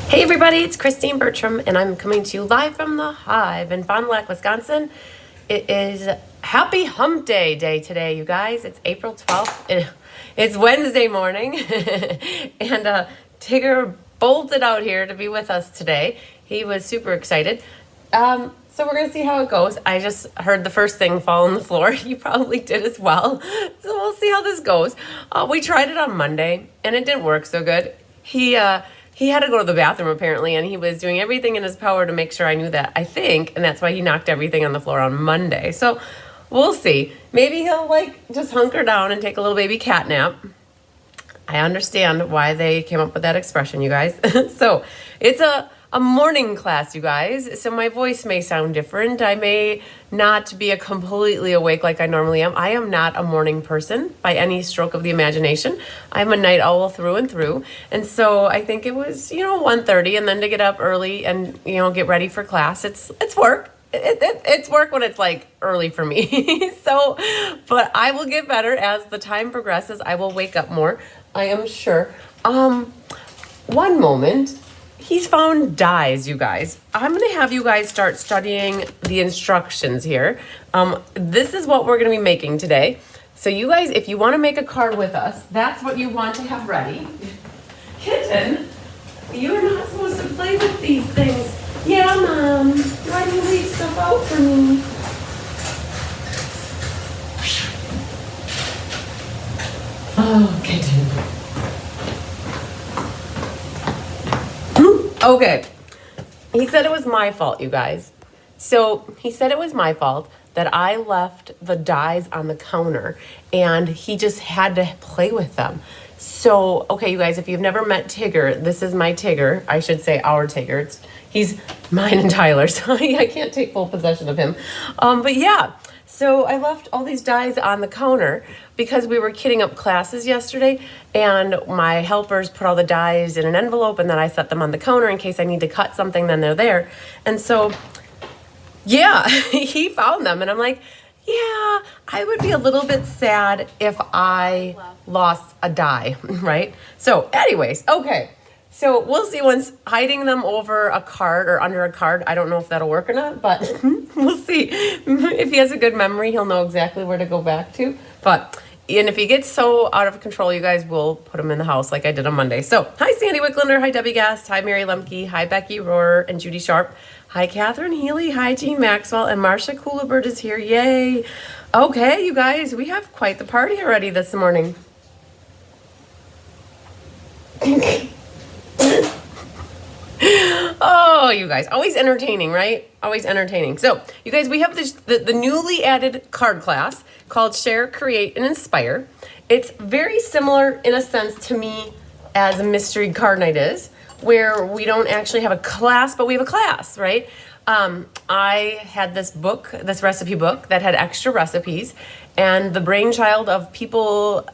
Hey everybody, it's Christine Bertram, and I'm coming to you live from the Hive in Fond du Lac, Wisconsin. It is Happy Hump Day today, you guys. It's April 12th. It's Wednesday morning, and Tigger bolted out here to be with us today. He was super excited. So we're going to see how it goes. I just heard the first thing fall on the floor. You probably did as well. So we'll see how this goes. We tried it on Monday, and it didn't work so good. He had to go to the bathroom apparently, and he was doing everything in his power to make sure I knew that, I think, and that's why he knocked everything on the floor on Monday. So we'll see. Maybe he'll just hunker down and take a little baby cat nap. I understand why they came up with that expression, you guys. So it's a morning class, you guys. So my voice may sound different. I may not be completely awake like I normally am. I am not a morning person by any stroke of the imagination. I'm a night owl through and through. And so I think it was, 1:30, and then to get up early and, get ready for class. It's work. It's work when it's early for me. So, but I will get better as the time progresses. I will wake up more, I am sure. One moment. He's found dies, you guys. I'm going to have you guys start studying the instructions here. This is what we're going to be making today. So you guys, if you want to make a card with us, that's what you want to have ready. Kitten, you're not supposed to play with these things. Yeah, Mom. Why do you leave stuff out for me? Oh, kitten. Okay, he said it was my fault, you guys. So he said it was my fault that I left the dies on the counter, and he just had to play with them. So, okay, you guys, if you've never met Tigger, this is my Tigger. I should say our Tigger. He's mine and Tyler's, so I can't take full possession of him. But yeah, so I left all these dies on the counter because we were kitting up classes yesterday, and my helpers put all the dies in an envelope, and then I set them on the counter in case I need to cut something, then they're there. And so, yeah, he found them, and I'm like, yeah, I would be a little bit sad if I lost a die, right? So anyways, okay. So we'll see once hiding them over a card or under a card. I don't know if that'll work or not, but we'll see. If he has a good memory, he'll know exactly where to go back to. And if he gets so out of control, you guys will put him in the house like I did on Monday. So hi, Sandy Wicklander. Hi, Debbie Gast. Hi, Mary Lemke. Hi, Becky Rohrer and Judy Sharp. Hi, Catherine Healy. Hi, Jean Maxwell. And Marcia Coolabird is here. Yay. Okay, you guys, we have quite the party already this morning. Oh, you guys, always entertaining, right? Always entertaining. So, you guys, we have the newly added card class called Share, Create, and Inspire. It's very similar in a sense to me as a mystery card night is, where we don't actually have a class, but we have a class, right? I had this recipe book that had extra recipes, and the brainchild of people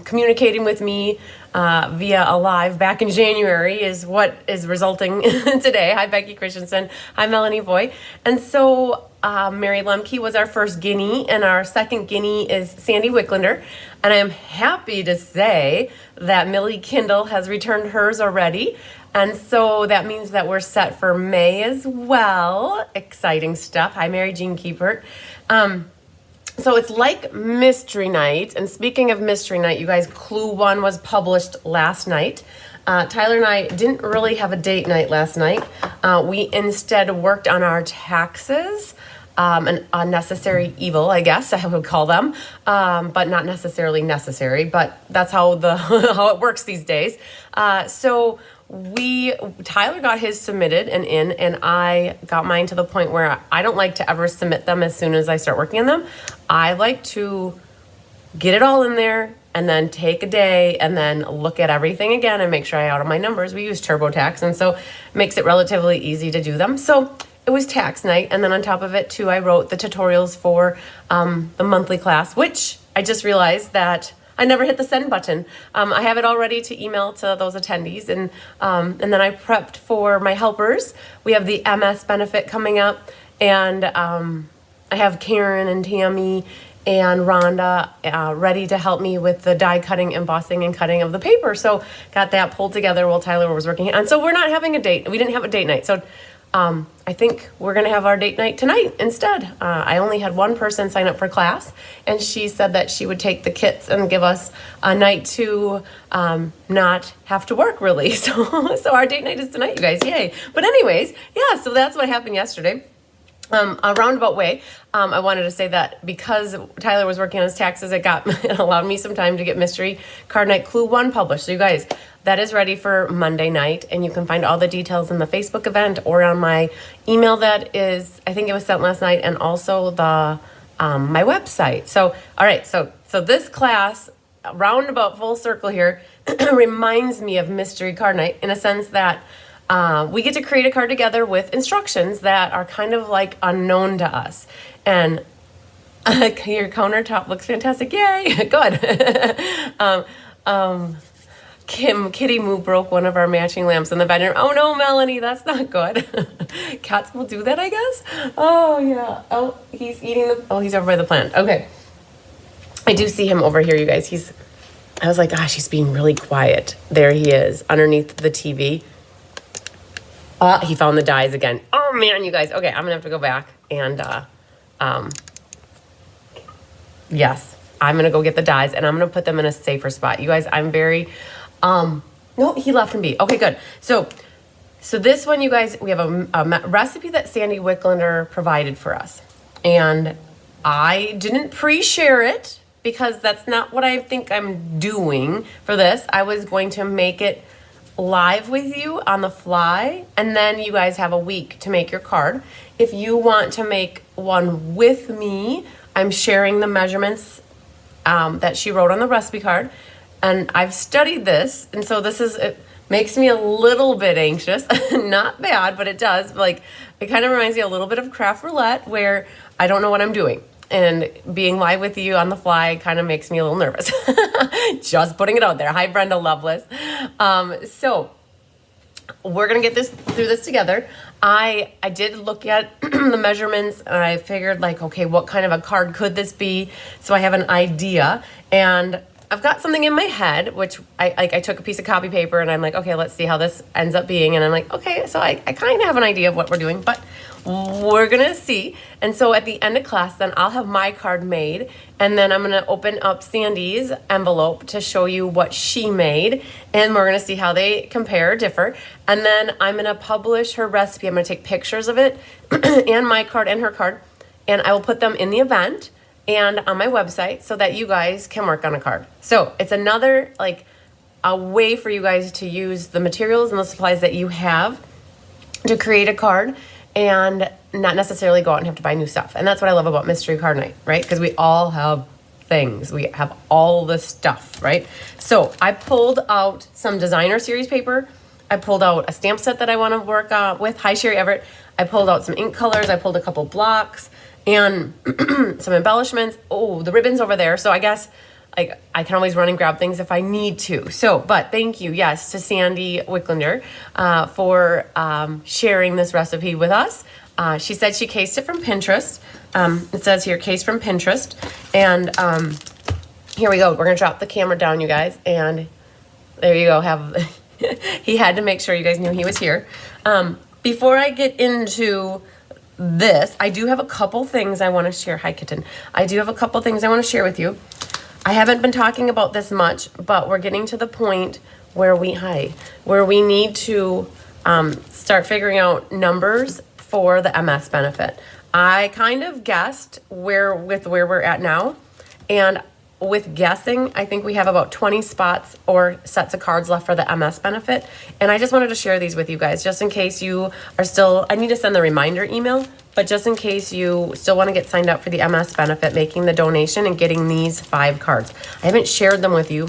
communicating with me via a live back in January is what is resulting today. Hi, Becky Christensen. Hi, Melanie Voy. And so Mary Lemke was our first guinea, and our second guinea is Sandy Wicklander. And I am happy to say that Millie Kindle has returned hers already. And so that means that we're set for May as well. Exciting stuff. Hi, Mary Jean Kiepert. So it's like Mystery Night. And speaking of Mystery Night, you guys, Clue 1 was published last night. Tyler and I didn't really have a date night last night. We instead worked on our taxes. An unnecessary evil, I guess I would call them, but not necessarily necessary. But that's how how it works these days. So Tyler got his submitted and in, and I got mine to the point where I don't like to ever submit them as soon as I start working on them. I like to get it all in there and then take a day and then look at everything again and make sure I out my numbers. We use TurboTax, and so it makes it relatively easy to do them. So it was tax night, and then on top of it too, I wrote the tutorials for the monthly class, which I just realized that I never hit the send button. I have it all ready to email to those attendees, and then I prepped for my helpers. We have the MS benefit coming up, and I have Karen and Tammy and Rhonda ready to help me with the die cutting, embossing, and cutting of the paper. So got that pulled together while Tyler was working. And so we're not having a date. We didn't have a date night. So I think we're going to have our date night tonight instead. I only had one person sign up for class, and she said that she would take the kits and give us a night to not have to work, really. So our date night is tonight, you guys. Yay. But anyways, yeah, so that's what happened yesterday. A roundabout way, I wanted to say that because Tyler was working on his taxes, it allowed me some time to get Mystery Card Night Clue 1 published. So you guys, that is ready for Monday night, and you can find all the details in the Facebook event or on my email that is, I think it was sent last night, and also the my website. So, all right, so this class, roundabout full circle here, reminds me of Mystery Card Night in a sense that we get to create a card together with instructions that are kind of like unknown to us. And your countertop looks fantastic. Yay, good. Kitty Moo broke one of our matching lamps in the bedroom. Oh no, Melanie, that's not good. Cats will do that, I guess. Oh yeah. Oh, he's eating he's over by the plant. Okay. I do see him over here, you guys. I was like, gosh, he's being really quiet. There he is, underneath the TV. He found the dies again. Oh man, you guys. Okay, I'm gonna have to go back and yes, I'm gonna go get the dies and I'm gonna put them in a safer spot. You guys, I'm very no, he left him be. Okay, good. So this one, you guys, we have a recipe that Sandy Wicklander provided for us, and I didn't pre-share it because that's not what I think I'm doing for this. I was going to make it live with you on the fly, and then you guys have a week to make your card. If you want to make one with me, I'm sharing the measurements that she wrote on the recipe card, and I've studied this, and so it makes me a little bit anxious. Not bad, but it does. Like, it kind of reminds me a little bit of craft roulette, where I don't know what I'm doing. And being live with you on the fly kind of makes me a little nervous. Just putting it out there. Hi, Brenda Lovelace. So we're going to get through this together. I did look at the measurements, and I figured, like, okay, what kind of a card could this be? So I have an idea, and I've got something in my head, which I took a piece of copy paper, and I'm like, okay, let's see how this ends up being. And I'm like, okay, so I kind of have an idea of what we're doing, but we're gonna see. And so at the end of class, then I'll have my card made, and then I'm gonna open up Sandy's envelope to show you what she made, and we're gonna see how they compare or differ. And then I'm gonna publish her recipe. I'm gonna take pictures of it and my card and her card, and I will put them in the event and on my website so that you guys can work on a card. So it's another, like, a way for you guys to use the materials and the supplies that you have to create a card and not necessarily go out and have to buy new stuff. And that's what I love about Mystery Card Night, right? Because we all have things. We have all the stuff, right? So I pulled out some designer series paper. I pulled out a stamp set that I want to work with. Hi, Sherry Everett. I pulled out some ink colors. I pulled a couple blocks and some embellishments. Oh, the ribbon's over there. So I guess I can always run and grab things if I need to. So, but thank you, yes, to Sandy Wicklander for sharing this recipe with us. She said she cased it from Pinterest. It says here, case from Pinterest. And here we go. We're going to drop the camera down, you guys. And there you go. He had to make sure you guys knew he was here. Before I get into this, I do have a couple things I want to share. Hi, kitten. I do have a couple things I want to share with you. I haven't been talking about this much, but we're getting to the point where we need to start figuring out numbers for the MS benefit. I kind of guessed where we're at now, and with guessing, I think we have about 20 spots or sets of cards left for the MS benefit. And I just wanted to share these with you guys, just in case you are still, I need to send the reminder email, but just in case you still want to get signed up for the MS benefit, making the donation and getting these 5 cards. I haven't shared them with you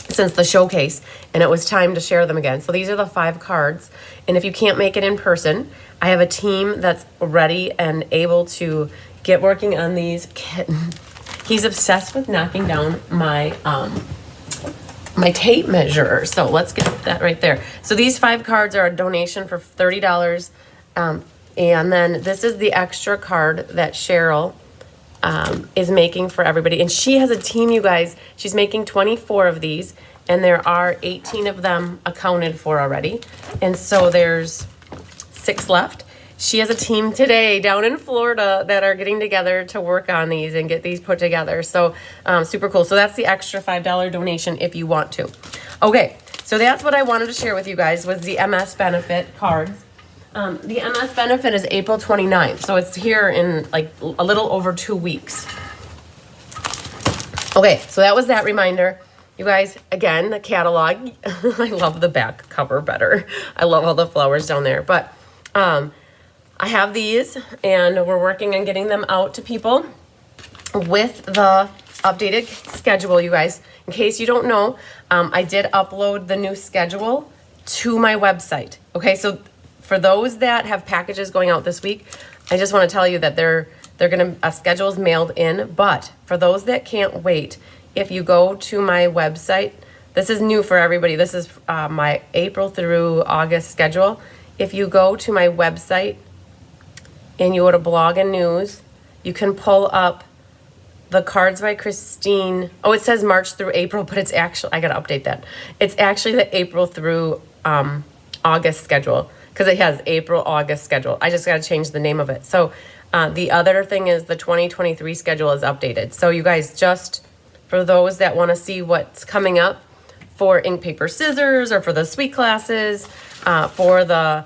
since the showcase, and it was time to share them again. So these are the 5 cards. And if you can't make it in person, I have a team that's ready and able to get working on these. He's obsessed with knocking down my my tape measure. So let's get that right there. So these 5 cards are a donation for $30. And then this is the extra card that Cheryl is making for everybody. And she has a team, you guys. She's making 24 of these, and there are 18 of them accounted for already. And so there's 6 left. She has a team today down in Florida that are getting together to work on these and get these put together. So super cool. So that's the extra $5 donation if you want to. Okay, so that's what I wanted to share with you guys was the MS benefit cards. The MS benefit is April 29th, so it's here in like a little over 2 weeks. Okay, so that was that reminder. You guys, again, the catalog. I love the back cover better. I love all the flowers down there. But I have these, and we're working on getting them out to people with the updated schedule, you guys. In case you don't know, I did upload the new schedule to my website. Okay, so for those that have packages going out this week, I just want to tell you that they're gonna a schedule is mailed in. But for those that can't wait, if you go to my website, this is new for everybody. This is my April through August schedule. If you go to my website and you go to blog and news, you can pull up the cards by Christine. Oh, it says March through April, but it's actually, I gotta update that. It's actually the April through August schedule, because it has April, August schedule. I just gotta change the name of it. So the other thing is the 2023 schedule is updated. So you guys, just for those that wanna see what's coming up for ink, paper, scissors, or for the sweet classes, for the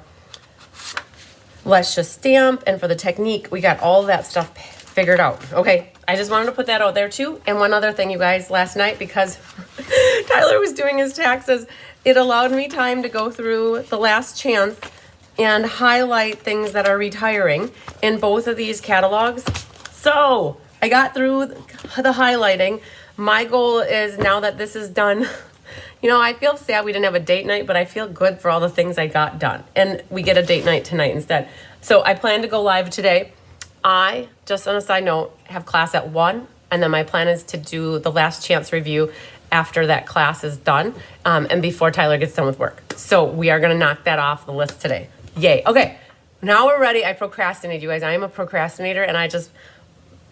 Let's Just Stamp, and for the technique, we got all that stuff figured out. Okay, I just wanted to put that out there too. And one other thing, you guys, last night, because Tyler was doing his taxes, it allowed me time to go through the last chance and highlight things that are retiring in both of these catalogs. So I got through the highlighting. My goal is, now that this is done, you know, I feel sad we didn't have a date night, but I feel good for all the things I got done. And we get a date night tonight instead. So I plan to go live today. I, just on a side note, have class at 1, and then my plan is to do the last chance review after that class is done, and before Tyler gets done with work. So we are gonna knock that off the list today. Yay. Okay, now we're ready. I procrastinated, you guys. I am a procrastinator, and I just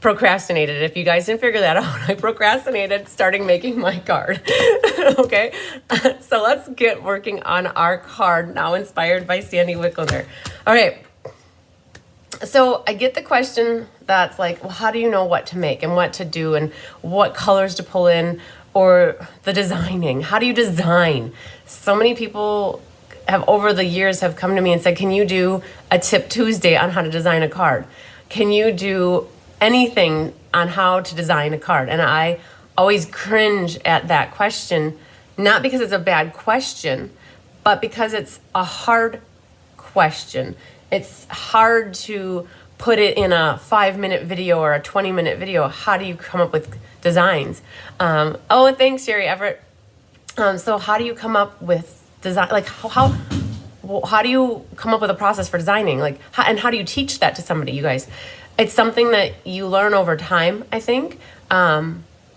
procrastinated. If you guys didn't figure that out, I procrastinated starting making my card. Okay, so let's get working on our card now, inspired by Sandy Wickler. All right. So I get the question that's like, well, how do you know what to make and what to do and what colors to pull in, or the designing? How do you design? So many people have over the years have come to me and said, can you do a tip Tuesday on how to design a card? Can you do anything on how to design a card? And I always cringe at that question, not because it's a bad question, but because it's a hard question. It's hard to put it in a 5-minute video or a 20-minute video. How do you come up with designs? Oh, thanks, Sherry Everett. So how do you come up with design? Like how do you come up with a process for designing? Like, and how do you teach that to somebody, you guys? It's something that you learn over time, I think.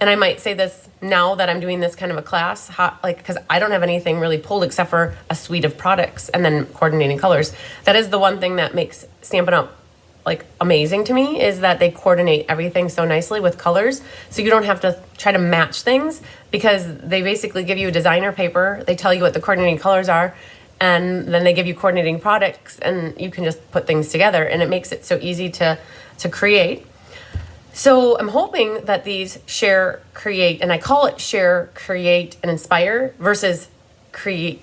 And I might say this now that I'm doing this kind of a class, because I don't have anything really pulled except for a suite of products and then coordinating colors. That is the one thing that makes Stampin' Up! Like amazing to me, is that they coordinate everything so nicely with colors. So you don't have to try to match things, because they basically give you a designer paper. They tell you what the coordinating colors are, and then they give you coordinating products, and you can just put things together, and it makes it so easy to create. So I'm hoping that these share, create, and I call it share, create, and inspire versus create,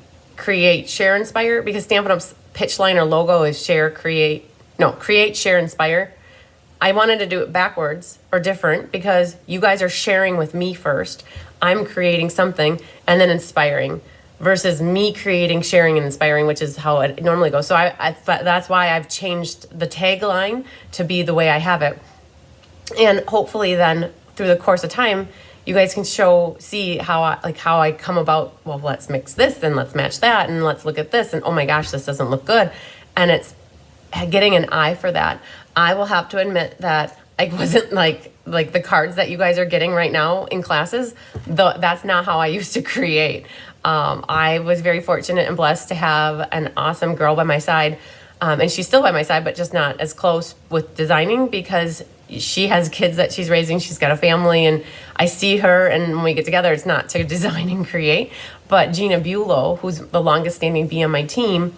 share, inspire, because Stampin' Up's pitch line or logo is create, share, inspire. I wanted to do it backwards or different, because you guys are sharing with me first. I'm creating something and then inspiring, versus me creating, sharing, and inspiring, which is how it normally goes. So that's why I've changed the tagline to be the way I have it. And hopefully then through the course of time, you guys can see how I come about, well, let's mix this and let's match that and let's look at this and oh my gosh, this doesn't look good. And it's getting an eye for that. I will have to admit that I wasn't like the cards that you guys are getting right now in classes. That's not how I used to create. I was very fortunate and blessed to have an awesome girl by my side. And she's still by my side, but just not as close with designing, because she has kids that she's raising. She's got a family, and I see her, and when we get together, it's not to design and create. But Gina Bulow, who's the longest standing bee on my team,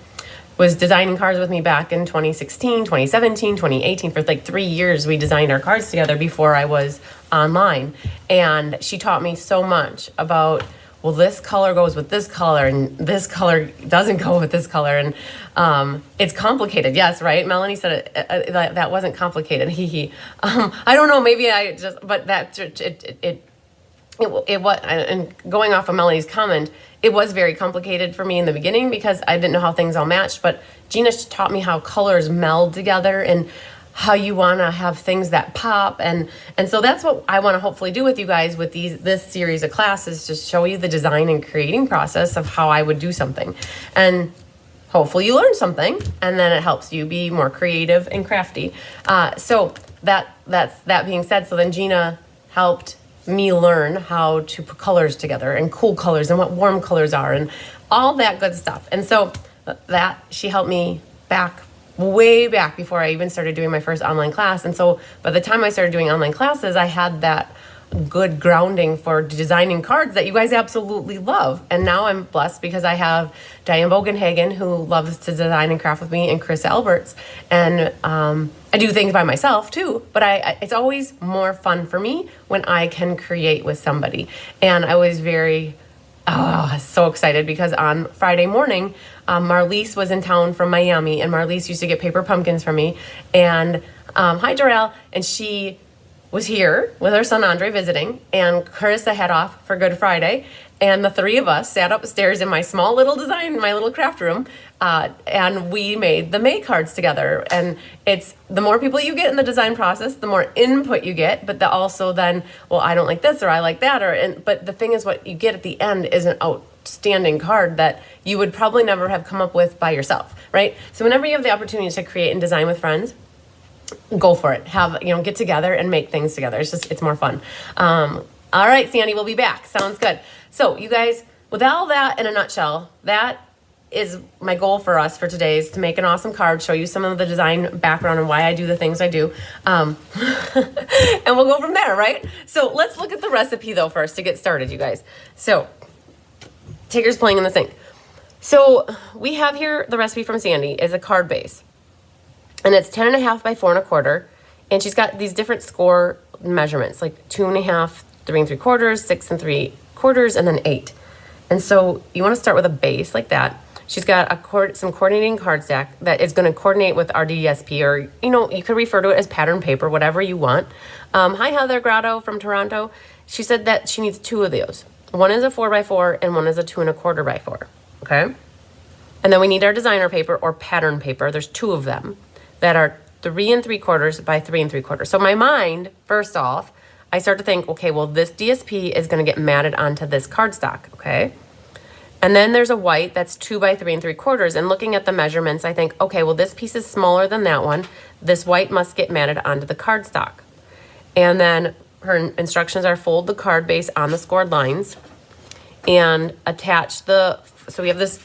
was designing cards with me back in 2016, 2017, 2018. For like 3 years, we designed our cards together before I was online. And she taught me so much about, well, this color goes with this color, and this color doesn't go with this color. And it's complicated. Yes, right? Melanie said that wasn't complicated. I don't know. Maybe I just, but that, it was, and going off of Melanie's comment, it was very complicated for me in the beginning because I didn't know how things all matched. But Gina taught me how colors meld together and how you want to have things that pop. And so that's what I want to hopefully do with you guys with this series of classes, just show you the design and creating process of how I would do something. And hopefully you learn something, and then it helps you be more creative and crafty. So that being said, so then Gina helped me learn how to put colors together and cool colors and what warm colors are and all that good stuff. And so that she helped me way back before I even started doing my first online class. And so by the time I started doing online classes, I had that good grounding for designing cards that you guys absolutely love. And now I'm blessed because I have Diane Bogenhagen, who loves to design and craft with me, and Chris Alberts. And I do things by myself too, but it's always more fun for me when I can create with somebody. And I was so excited because on Friday morning, Marlise was in town from Miami, and Marlise used to get paper pumpkins from me. And hi, Darrell. And she was here with her son Andre visiting, and Carissa had off for Good Friday, and the three of us sat upstairs in my small little my little craft room, and we made the May cards together. And it's the more people you get in the design process, the more input you get, but also then, well, I don't like this or I like that, but the thing is, what you get at the end is an outstanding card that you would probably never have come up with by yourself, right? So whenever you have the opportunity to create and design with friends, go for it. Get together and make things together. It's more fun. All right, Sandy, we'll be back. Sounds good. So you guys, with all that in a nutshell, that is my goal for us for today, is to make an awesome card, show you some of the design background and why I do the things I do. And we'll go from there, right? So let's look at the recipe though first to get started, you guys. So Tigger's playing in the sink. So we have here the recipe from Sandy is a card base. And it's 10.5 by 4.25, and she's got these different score measurements, like 2.5, 3 3/4, 6 3/4, and then 8. And so you want to start with a base like that. She's got some coordinating card stack that is going to coordinate with our DSP, or you could refer to it as pattern paper, whatever you want. Hi, Heather Grotto from Toronto. She said that she needs 2 of those. One is a 4x4, and one is a 2.25 by 4. Okay, and then we need our designer paper or pattern paper. There's 2 of them that are 3 3/4 by 3 3/4. So my mind, first off, I start to think, okay, well, this DSP is going to get matted onto this cardstock, okay? And then there's a white that's 2 by 3 3/4. And looking at the measurements, I think, okay, well, this piece is smaller than that one. This white must get matted onto the cardstock. And then her instructions are fold the card base on the scored lines and attach so we have this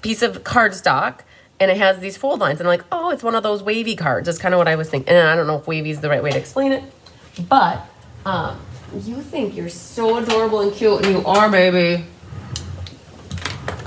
piece of cardstock, and it has these fold lines. And I'm like, oh, it's one of those wavy cards. That's kind of what I was thinking. And I don't know if wavy is the right way to explain it. But you think you're so adorable and cute, and you are, baby.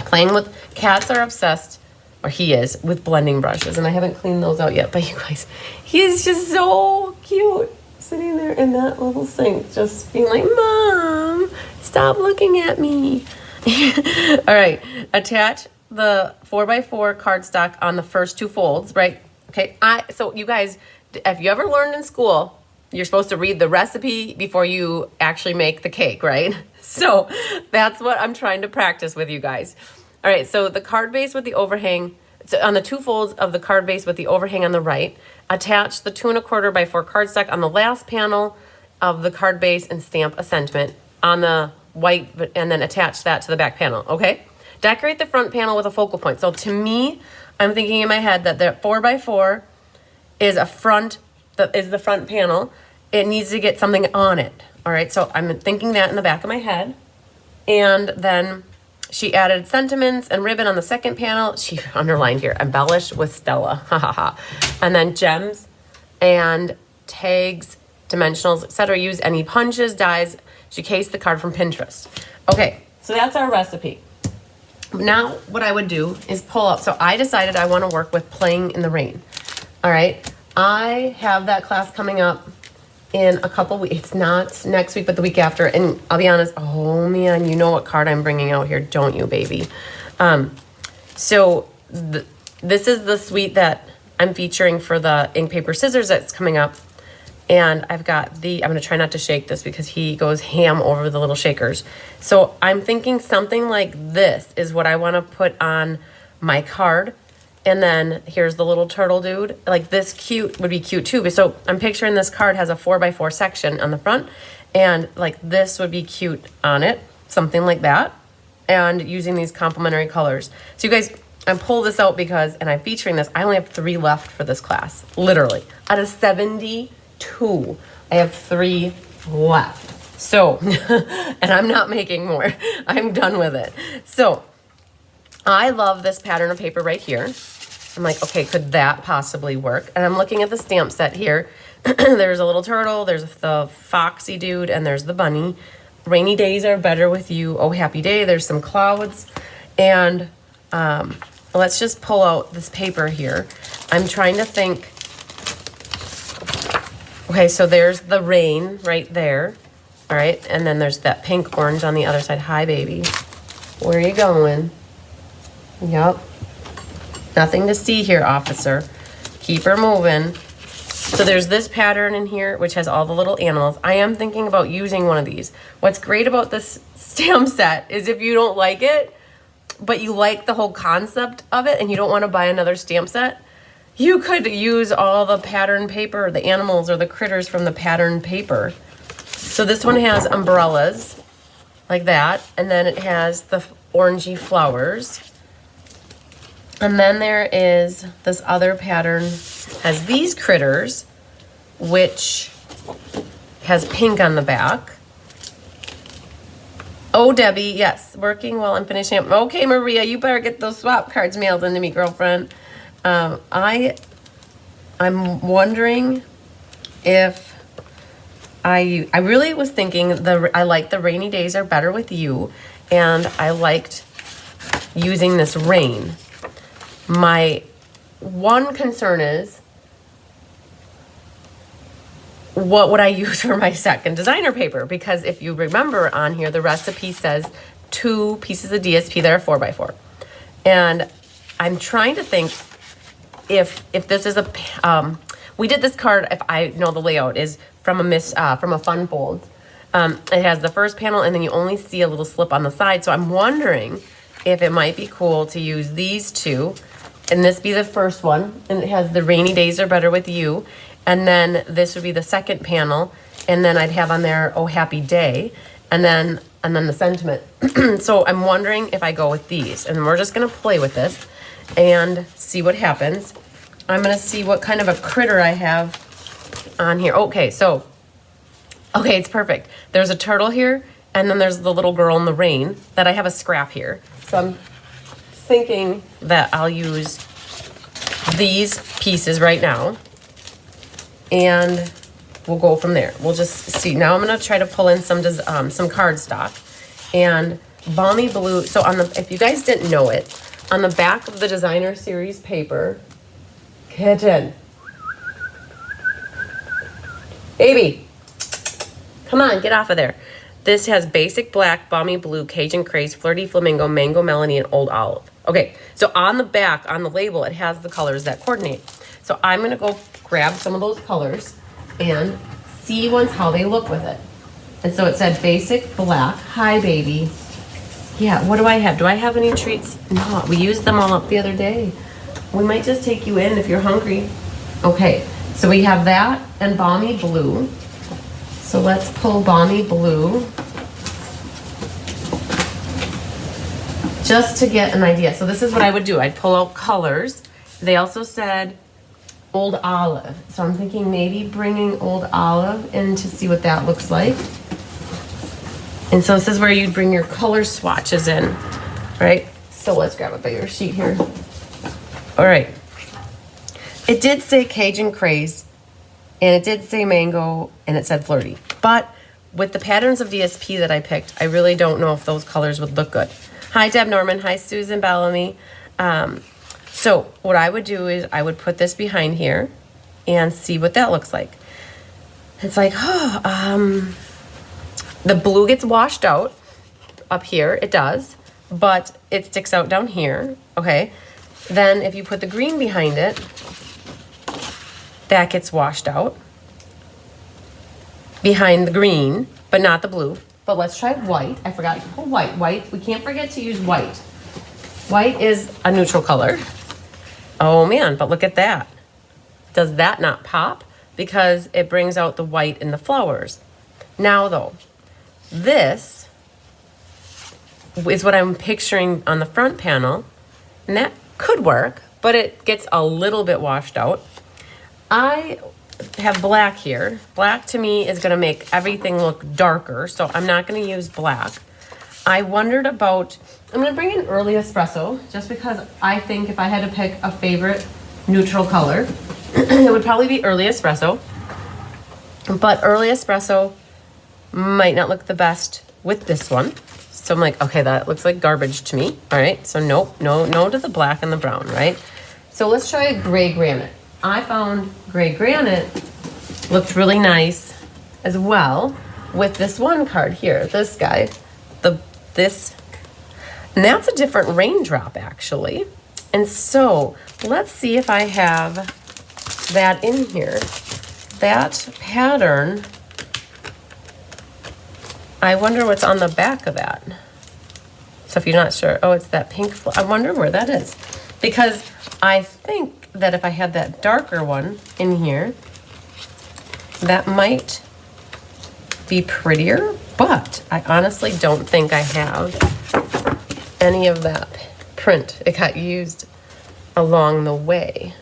Playing with cats are obsessed, or he is, with blending brushes. And I haven't cleaned those out yet. But you guys, he's just so cute. Sitting there in that little sink, just being like, Mom, stop looking at me. All right, attach the 4x4 cardstock on the first 2 folds, right? Okay, so you guys, if you ever learned in school, you're supposed to read the recipe before you actually make the cake, right? So that's what I'm trying to practice with you guys. All right, so the card base with the overhang, so on the 2 folds of the card base with the overhang on the right, attach the 2.25 by 4 cardstock on the last panel of the card base and stamp a sentiment on the white, and then attach that to the back panel, okay? Decorate the front panel with a focal point. So to me, I'm thinking in my head that the 4x4 is the front panel. It needs to get something on it. All right, so I'm thinking that in the back of my head. And then she added sentiments and ribbon on the second panel. She underlined here, embellish with Stella. Ha ha ha. And then gems and tags dimensionals, etc. Use any punches, dies. She cased the card from Pinterest. Okay, so that's our recipe. Now what I would do is pull up. So I decided I want to work with Playing in the Rain. All right, I have that class coming up in a couple weeks. It's not next week, but the week after. And I'll be honest, oh man, you know what card I'm bringing out here, don't you, baby? This is the suite that I'm featuring for the ink, paper, scissors that's coming up. And I've got I'm going to try not to shake this because he goes ham over the little shakers. So I'm thinking something like this is what I want to put on my card. And then here's the little turtle dude. Like this cute would be cute too. So I'm picturing this card has a 4x4 section on the front. And like this would be cute on it. Something like that. And using these complementary colors. So you guys, I pull this out because, and I'm featuring this, I only have 3 left for this class. Literally. Out of 72, I have 3 left. So, and I'm not making more. I'm done with it. So, I love this pattern of paper right here. I'm like, okay, could that possibly work? And I'm looking at the stamp set here. There's a little turtle, there's the foxy dude, and there's the bunny. Rainy days are better with you. Oh, happy day. There's some clouds. And let's just pull out this paper here. I'm trying to think. Okay, so there's the rain right there. All right, and then there's that pink orange on the other side. Hi, baby. Where are you going? Yep. Nothing to see here, officer. Keep her moving. So there's this pattern in here, which has all the little animals. I am thinking about using one of these. What's great about this stamp set is if you don't like it, but you like the whole concept of it and you don't want to buy another stamp set, you could use all the pattern paper, the animals or the critters from the pattern paper. So this one has umbrellas like that, and then it has the orangey flowers. And then there is this other pattern, has these critters, which has pink on the back. Oh, Debbie, yes, working while I'm finishing up. Okay, Maria, you better get those swap cards mailed into me, girlfriend. I'm wondering if I really was thinking I like the rainy days are better with you, and I liked using this rain. My one concern is, what would I use for my second designer paper? Because if you remember on here, the recipe says 2 pieces of DSP that are 4x4. And I'm trying to think if this is we did this card, if I know the layout, is from a Fun Fold. It has the first panel and then you only see a little slip on the side. So I'm wondering if it might be cool to use these 2. And this be the first one, and it has the rainy days are better with you. And then this would be the second panel, and then I'd have on there, oh, happy day, and then the sentiment. So I'm wondering if I go with these, and we're just gonna play with this and see what happens. I'm gonna see what kind of a critter I have on here. Okay, it's perfect. There's a turtle here, and then there's the little girl in the rain that I have a scrap here. So I'm thinking that I'll use these pieces right now and we'll go from there. We'll just see. Now I'm going to try to pull in some cardstock and Balmy Blue. So if you guys didn't know it, on the back of the designer series paper, kitten, baby, come on, get off of there. This has Basic Black, Balmy Blue, Cajun Craze, Flirty Flamingo, Mango Melody, and Old Olive. Okay, so on the back, on the label, it has the colors that coordinate. So I'm going to go grab some of those colors and see once how they look with it. And so it said Basic Black. Hi, baby. Yeah, what do I have? Do I have any treats? No, we used them all up the other day. We might just take you in if you're hungry. Okay, so we have that and Balmy Blue. So let's pull Balmy Blue just to get an idea. So this is what I would do. I'd pull out colors. They also said Old Olive. So I'm thinking maybe bringing Old Olive in to see what that looks like. And so this is where you'd bring your color swatches in, right? So let's grab a bigger sheet here. All right. It did say Cajun Craze And it did say mango and it said flirty. But with the patterns of DSP that I picked, I really don't know if those colors would look good. Hi, Deb Norman. Hi, Susan Bellamy. So what I would do is I would put this behind here and see what that looks like. It's like, the blue gets washed out up here. It does, but it sticks out down here. Okay. Then if you put the green behind it, that gets washed out behind the green, but not the blue. But let's try white. I forgot to put white. White, we can't forget to use white. White is a neutral color. Oh man, but look at that. Does that not pop? Because it brings out the white in the flowers. Now though, this is what I'm picturing on the front panel, and that could work, but it gets a little bit washed out. I have black here. Black to me is gonna make everything look darker, so I'm not gonna use black. I wondered about, I'm gonna bring in early espresso, just because I think if I had to pick a favorite neutral color, it would probably be early espresso. But early espresso might not look the best with this one. So I'm like, okay, that looks like garbage to me. All right, so nope, no to the black and the brown, right? So let's try gray granite. I found gray granite looked really nice as well with this one card here, this guy, this, and that's a different raindrop actually. And so let's see if I have that in here. That pattern, I wonder what's on the back of that. So if you're not sure, oh, it's that pink, I wonder where that is. Because I think that if I had that darker one in here, that might be prettier, but I honestly don't think I have any of that print. It got used along the way.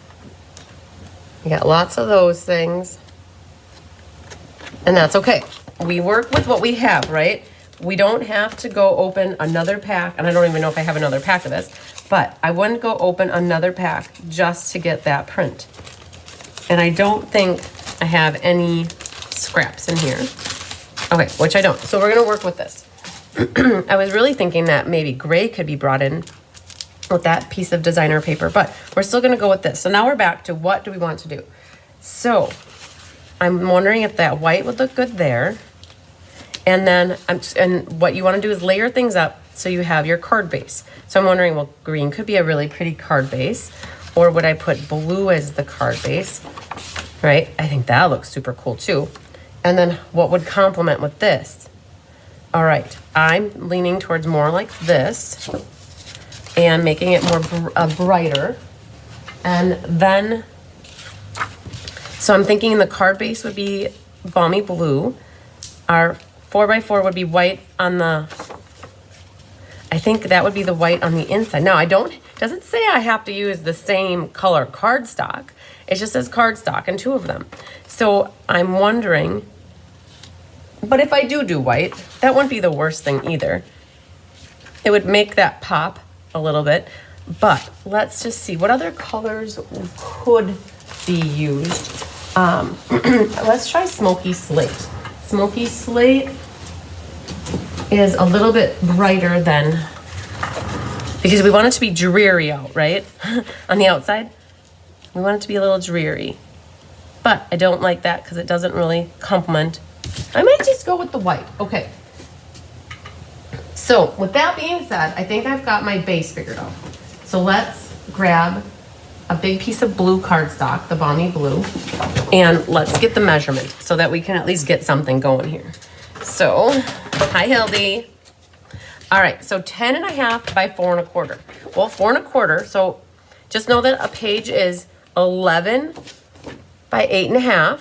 We got lots of those things, and that's okay. We work with what we have, right? We don't have to go open another pack, and I don't even know if I have another pack of this, but I wouldn't go open another pack just to get that print. And I don't think I have any scraps in here. Okay, which I don't. So we're gonna work with this. I was really thinking that maybe gray could be brought in with that piece of designer paper, but we're still gonna go with this. So now we're back to what do we want to do? So I'm wondering if that white would look good there. And then, and what you wanna do is layer things up so you have your card base. So I'm wondering, well, green could be a really pretty card base, or would I put blue as the card base, right? I think that looks super cool too. And then what would complement with this? All right, I'm leaning towards more like this and making it more brighter. And then, so I'm thinking the card base would be balmy blue. Our 4x4 would be white on the, I think that would be the white on the inside. Now doesn't say I have to use the same color cardstock. It just says cardstock and two of them. So I'm wondering, but if I do white, that wouldn't be the worst thing either. It would make that pop a little bit, but let's just see what other colors could be used. Let's try Smoky Slate. Smoky Slate is a little bit brighter than, because we want it to be dreary out, right? On the outside, we want it to be a little dreary. But I don't like that because it doesn't really complement. I might just go with the white. Okay. So with that being said, I think I've got my base figured out. So let's grab a big piece of blue cardstock, the balmy blue, and let's get the measurement so that we can at least get something going here. So, hi Hildy. All right, so 10.5 by 4.25. Well, 4.25, so just know that a page is 11 by 8.5.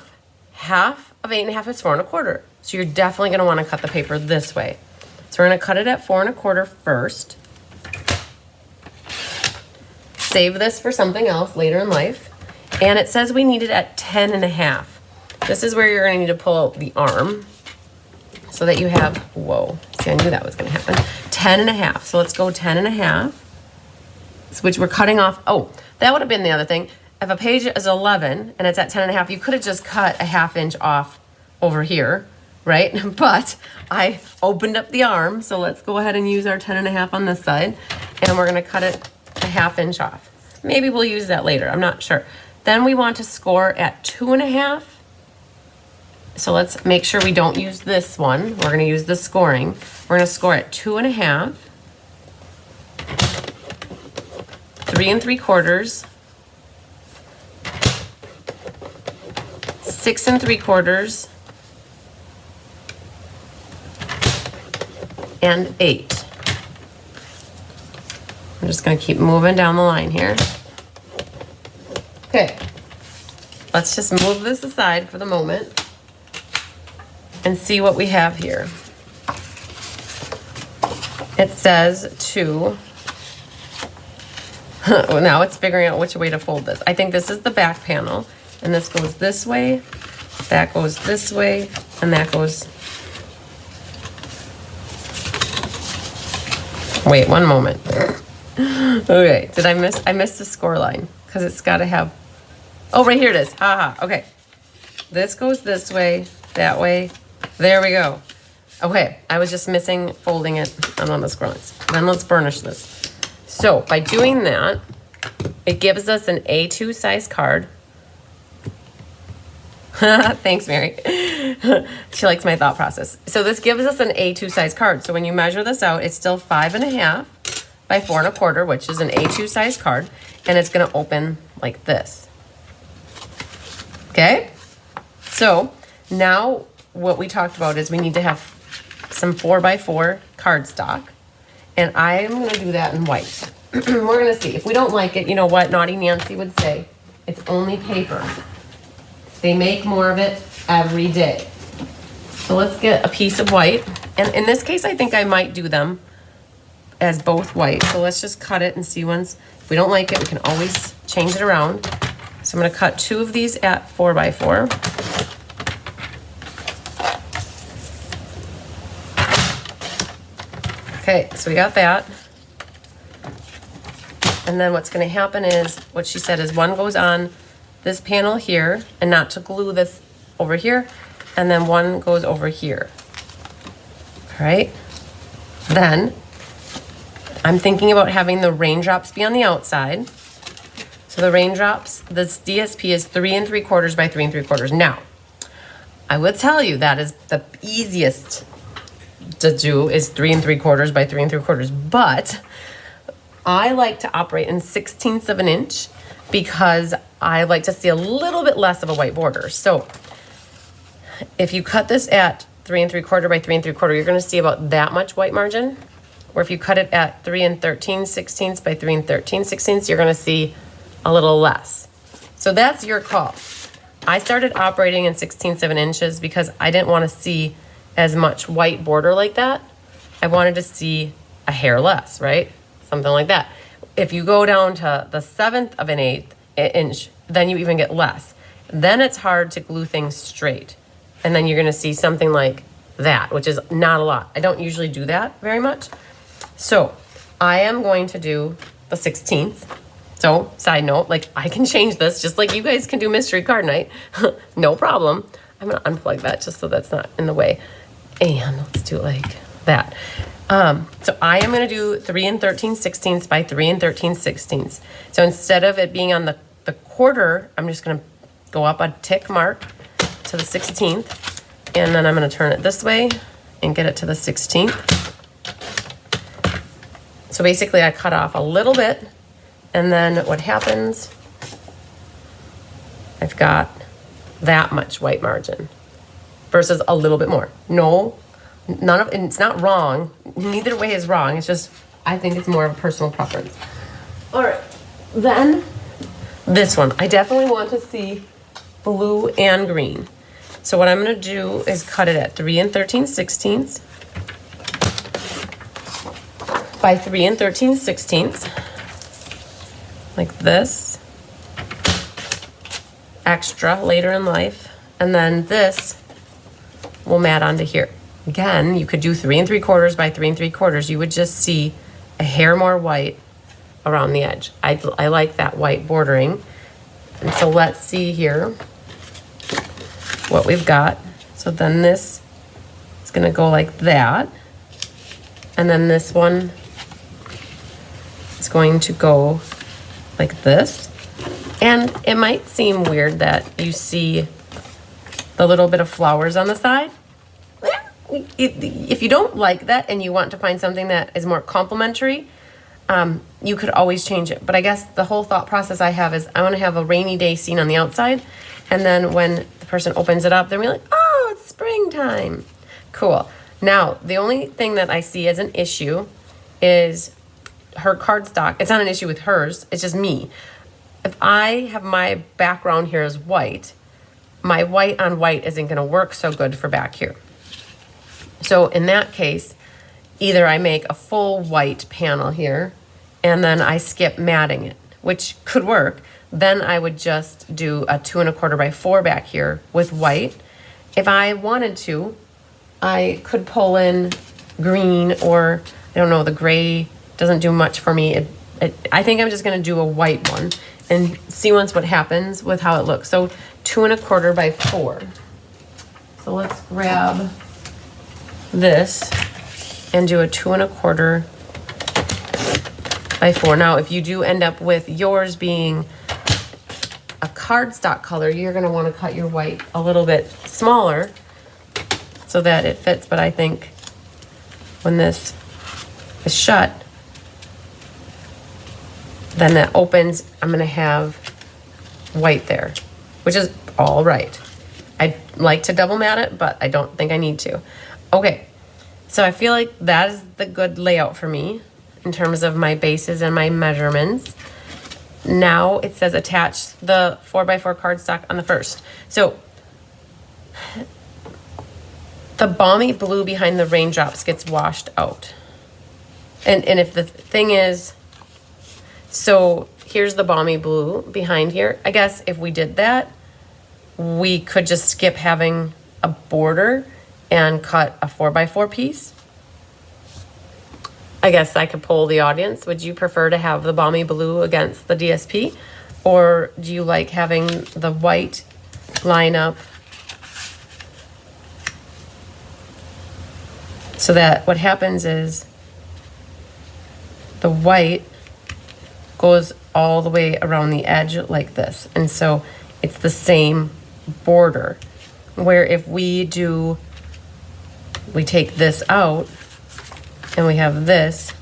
Half of 8.5 is 4.25. So you're definitely gonna wanna cut the paper this way. So we're gonna cut it at 4.25 first. Save this for something else later in life. And it says we need it at 10.5. This is where you're gonna need to pull out the arm so that you have, whoa, see, I knew that was gonna happen. 10.5, so let's go 10.5, which we're cutting off. Oh, that would have been the other thing. if a page is 11 and it's at 10 and a half, you could have just cut a 1/2 inch off over here, right? But I opened up the arm, so let's go ahead and use our 10 and a half on this side, and we're gonna cut it a 1/2 inch off. Maybe we'll use that later, I'm not sure. Then we want to score at 2 and a half. So let's make sure we don't use this one. We're gonna use the scoring. We're gonna score at 2 and a half, 3 3/4, 6 3/4, and 8. I'm just gonna keep moving down the line here. Okay, let's just move this aside for the moment and see what we have here. It says to, now it's figuring out which way to fold this. I think this is the back panel, and this goes this way, that goes this way, and that goes, wait, one moment. Okay, I missed the score line, because it's gotta have, oh, right here it is, haha, okay. This goes this way, that way, there we go. Okay, I was just missing folding it on one of the score lines. Then let's burnish this. So by doing that, it gives us an A2 size card. Thanks, Mary. She likes my thought process. So this gives us an A2 size card. So when you measure this out, it's still 5 1/2 by 4 1/4, which is an A2 size card, and it's gonna open like this. Okay? So now what we talked about is we need to have some 4x4 cardstock, and I'm gonna do that in white. We're gonna see. If we don't like it, you know what Naughty Nancy would say, it's only paper. They make more of it every day. So let's get a piece of white. And in this case, I think I might do them as both white. So let's just cut it and see once. If we don't like it, we can always change it around. So I'm gonna cut 2 of these at 4x4. Okay, so we got that. And then what's gonna happen is, what she said is one goes on this panel here, and not to glue this over here, and then one goes over here. All right, then I'm thinking about having the raindrops be on the outside. So the raindrops, this DSP is 3 3/4 by 3 3/4. Now, I will tell you that is the easiest to do is 3 3/4 by 3 3/4, but I like to operate in 1/16 of an inch because I like to see a little bit less of a white border. So if you cut this at 3 3/4 by 3 3/4, you're gonna see about that much white margin. Or if you cut it at 3 13/16 by 3 13/16, you're gonna see a little less. So that's your call. I started operating in 1/16 inches because I didn't want to see as much white border like that. I wanted to see a hair less, right? Something like that. If you go down to the 1/7 of an inch, then you even get less. Then it's hard to glue things straight. And then you're gonna see something like that, which is not a lot. I don't usually do that very much. So I am going to do the 1/16. So side note, like I can change this just like you guys can do mystery card night. No problem. I'm gonna unplug that just so that's not in the way. And let's do it like that. So I am gonna do 3 13/16 by 3 13/16. So instead of it being on the quarter, I'm just gonna go up a tick mark to the 16th, and then I'm gonna turn it this way and get it to the 16th. So basically I cut off a little bit, and then what happens, I've got that much white margin versus a little bit more. No, none of it's not wrong. Neither way is wrong. It's just, I think it's more of a personal preference. All right, then this one, I definitely want to see blue and green. So what I'm gonna do is cut it at 3 13/16 by 3 13/16, like this, extra later in life, and then this will mat onto here. Again, you could do 3 3/4 by 3 3/4. You would just see a hair more white around the edge. I like that white bordering. And so let's see here what we've got. So then this is gonna go like that. And then this one is going to go like this. And it might seem weird that you see the little bit of flowers on the side. If you don't like that and you want to find something that is more complimentary, you could always change it. But I guess the whole thought process I have is I want to have a rainy day scene on the outside. And then when the person opens it up, they're gonna be like, oh, it's springtime. Cool. Now, the only thing that I see as an issue is her cardstock. It's not an issue with hers, it's just me. If I have my background here as white, my white on white isn't gonna work so good for back here. So in that case, either I make a full white panel here and then I skip matting it, which could work. Then I would just do a 2 1/4 by 4 back here with white. If I wanted to, I could pull in green, or I don't know, the gray doesn't do much for me. I think I'm just gonna do a white one and see once what happens with how it looks. So 2 1/4 by 4. So let's grab this and do a 2 1/4 by 4. Now, if you do end up with yours being a cardstock color, you're gonna wanna cut your white a little bit smaller so that it fits. But I think when this is shut, then that opens, I'm gonna have white there, which is all right. I'd like to double mat it, but I don't think I need to. Okay, so I feel like that is the good layout for me in terms of my bases and my measurements. Now it says attach the 4x4 cardstock on the first. So the balmy blue behind the raindrops gets washed out. And if the thing is, so here's the balmy blue behind here. I guess if we did that, we could just skip having a border and cut a 4x4 piece. I guess I could poll the audience. Would you prefer to have the balmy blue against the DSP? Or do you like having the white line up so that what happens is the white goes all the way around the edge like this. And so it's the same border. Where if we take this out and we have this,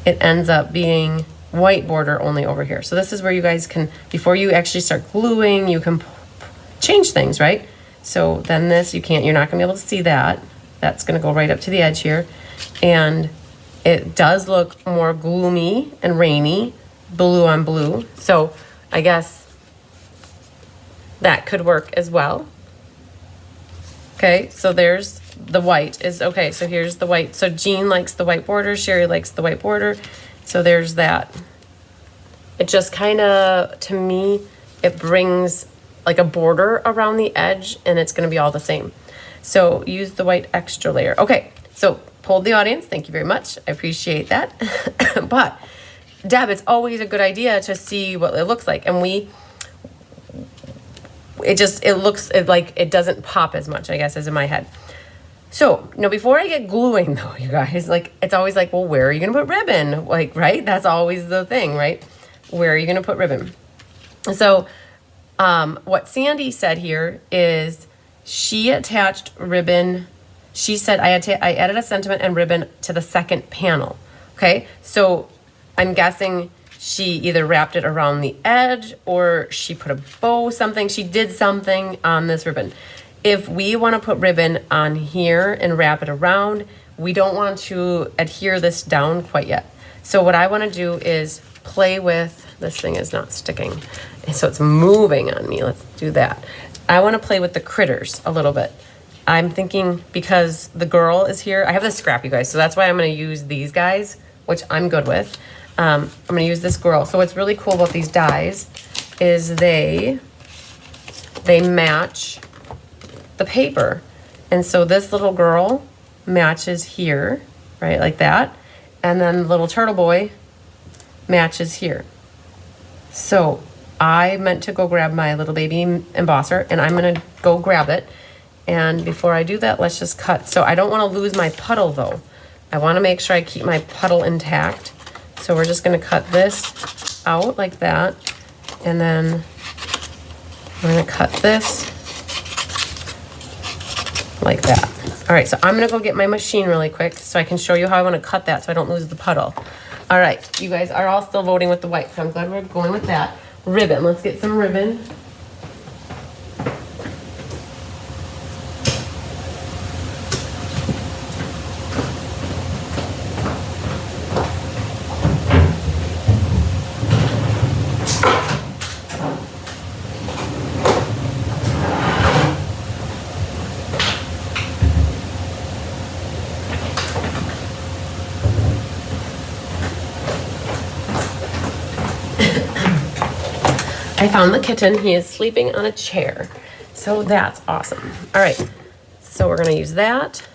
it ends up being white border only over here. So this is where you guys can, before you actually start gluing, you can change things, right? So then this, you're not gonna be able to see that. That's gonna go right up to the edge here. And it does look more gloomy and rainy, blue on blue. So I guess that could work as well. Okay, so there's the white is, okay, so here's the white. So Jean likes the white border, Sherry likes the white border. So there's that. It just kind of, to me, it brings like a border around the edge and it's gonna be all the same. So use the white extra layer. Okay, so polled the audience, thank you very much. I appreciate that. But Deb, it's always a good idea to see what it looks like. And it looks like it doesn't pop as much, I guess, as in my head. So, before I get gluing though, you guys, like, it's always like, well, where are you gonna put ribbon? Like, right? That's always the thing, right? Where are you gonna put ribbon? So, what Sandy said here is she attached ribbon. She said, I added a sentiment and ribbon to the second panel. Okay, so I'm guessing she either wrapped it around the edge or she put a bow, something. She did something on this ribbon. If we want to put ribbon on here and wrap it around, we don't want to adhere this down quite yet. So what I want to do is play with, this thing is not sticking, and so it's moving on me. Let's do that. I want to play with the critters a little bit. I'm thinking because the girl is here, I have this scrap, you guys, so that's why I'm going to use these guys, which I'm good with. I'm going to use this girl. So what's really cool about these dies is they match the paper. And so this little girl matches here, right, like that. And then the little turtle boy matches here. So I meant to go grab my little baby embosser, and I'm gonna go grab it. And before I do that, let's just cut. So I don't wanna lose my puddle though. I wanna make sure I keep my puddle intact. So we're just gonna cut this out like that. And then we're gonna cut this like that. All right, so I'm gonna go get my machine really quick so I can show you how I wanna cut that so I don't lose the puddle. All right, you guys are all still voting with the white, so I'm glad we're going with that. Ribbon, let's get some ribbon. I found the kitten. He is sleeping on a chair. So that's awesome. All right, so we're gonna use that.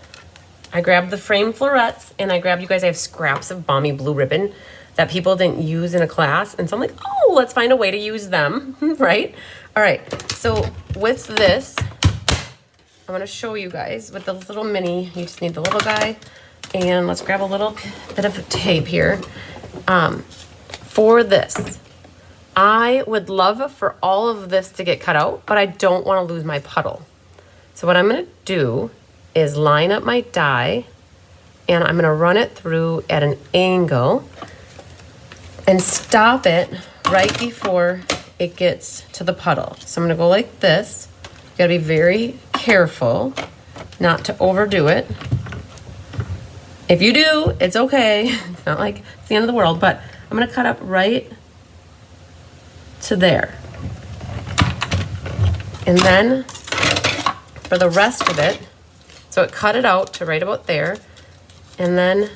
I grabbed the frame florets, and I grabbed, you guys, I have scraps of balmy blue ribbon that people didn't use in a class. And so I'm like, oh, let's find a way to use them, right? All right, so with this, I'm gonna show you guys with the little mini, you just need the little guy. And let's grab a little bit of tape here. For this, I would love for all of this to get cut out, but I don't want to lose my puddle. So what I'm going to do is line up my die, and I'm going to run it through at an angle and stop it right before it gets to the puddle. So I'm going to go like this. You got to be very careful not to overdo it. If you do, it's okay. It's not like it's the end of the world, but I'm going to cut up right to there. And then for the rest of it, so it cut it out to right about there. And then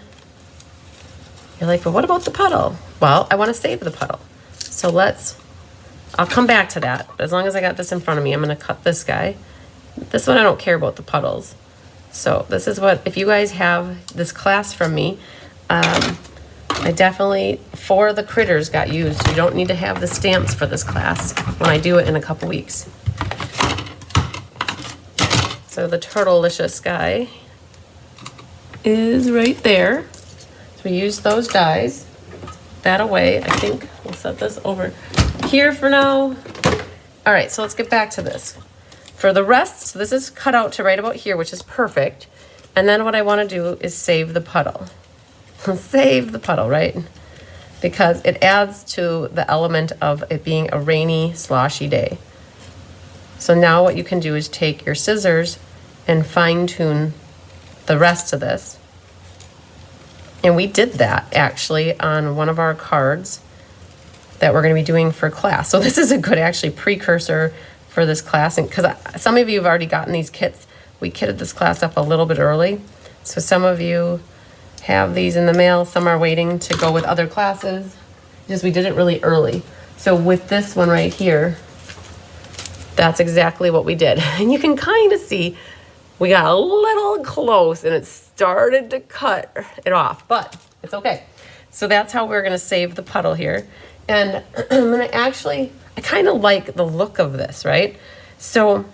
you're like, but what about the puddle? Well, I want to save the puddle. So I'll come back to that. But as long as I got this in front of me, I'm going to cut this guy. This one, I don't care about the puddles. So this is what, if you guys have this class from me, I definitely, 4 of the critters got used. You don't need to have the stamps for this class when I do it in a couple weeks. So the Turtlelicious guy is right there. So we use those dies. That away. I think we'll set this over here for now. All right, so let's get back to this. For the rest, so this is cut out to right about here, which is perfect. And then what I want to do is save the puddle. Save the puddle, right? Because it adds to the element of it being a rainy, sloshy day. So now what you can do is take your scissors and fine tune the rest of this. And we did that actually on one of our cards that we're going to be doing for class. So this is a good actually precursor for this class. And because some of you have already gotten these kits, we kitted this class up a little bit early. So some of you have these in the mail. Some are waiting to go with other classes. Just we did it really early. So with this one right here, that's exactly what we did. And you can kind of see we got a little close and it started to cut it off, but it's okay. So that's how we're gonna save the puddle here. And I'm gonna I kind of like the look of this, right? So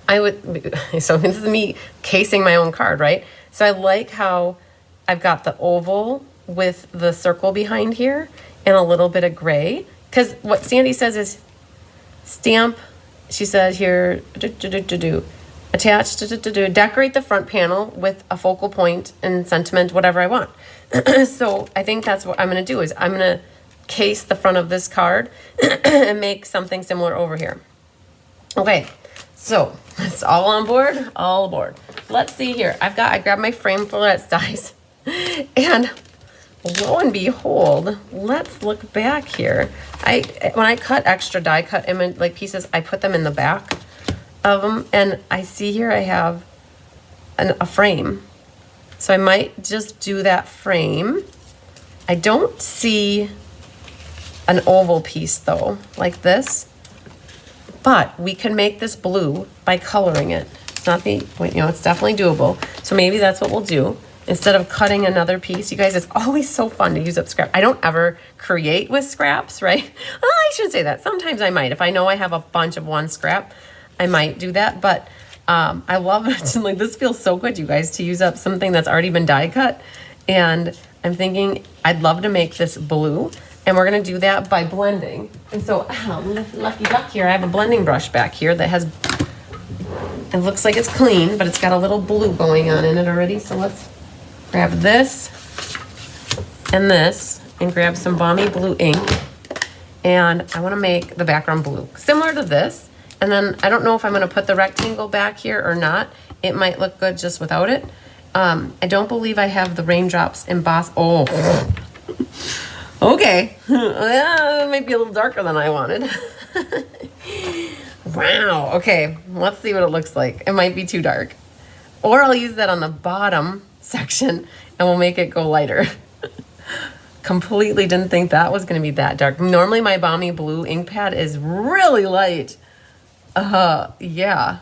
this is me casing my own card, right? So I like how I've got the oval with the circle behind here and a little bit of gray. Because what Sandy says is stamp, she said here, attach, decorate the front panel with a focal point and sentiment, whatever I want. So I think that's what I'm going to do is I'm going to case the front of this card and make something similar over here. Okay, so it's all on board, all aboard. Let's see here. I grabbed my frame florets dies. And lo and behold, let's look back here. When I cut extra die cut image like pieces, I put them in the back of them, and I see here I have a frame. So I might just do that frame. I don't see an oval piece though, like this. But we can make this blue by coloring it. It's not it's definitely doable. So maybe that's what we'll do. instead of cutting another piece. You guys, it's always so fun to use up scrap. I don't ever create with scraps, right? Oh, I shouldn't say that. Sometimes I might. If I know I have a bunch of one scrap, I might do that. But I love it. Like, this feels so good, you guys, to use up something that's already been die cut. And I'm thinking I'd love to make this blue. And we're going to do that by blending. And so, lucky duck here, I have a blending brush back here that has, it looks like it's clean, but it's got a little blue going on in it already. So let's grab this and grab some balmy blue ink. And I want to make the background blue, similar to this. And then I don't know if I'm going to put the rectangle back here or not. It might look good just without it. I don't believe I have the raindrops embossed. Oh, okay. It might be a little darker than I wanted. Wow. Okay. Let's see what it looks like. It might be too dark. Or I'll use that on the bottom section and we'll make it go lighter. Completely didn't think that was going to be that dark. Normally my balmy blue ink pad is really light. Yeah.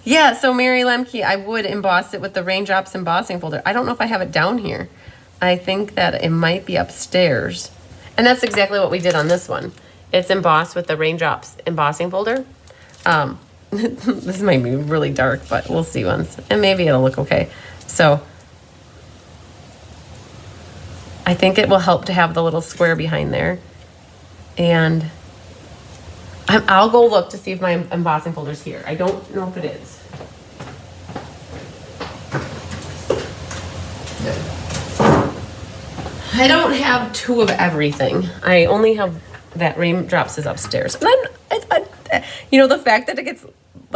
Yeah, so Mary Lemke, I would emboss it with the raindrops embossing folder. I don't know if I have it down here. I think that it might be upstairs. And that's exactly what we did on this one. It's embossed with the raindrops embossing folder. This might be really dark, but we'll see once. And maybe it'll look okay. So I think it will help to have the little square behind there. And I'll go look to see if my embossing folder's here. I don't know if it is. I don't have two of everything. I only have that raindrops is upstairs. And then, you know, the fact that it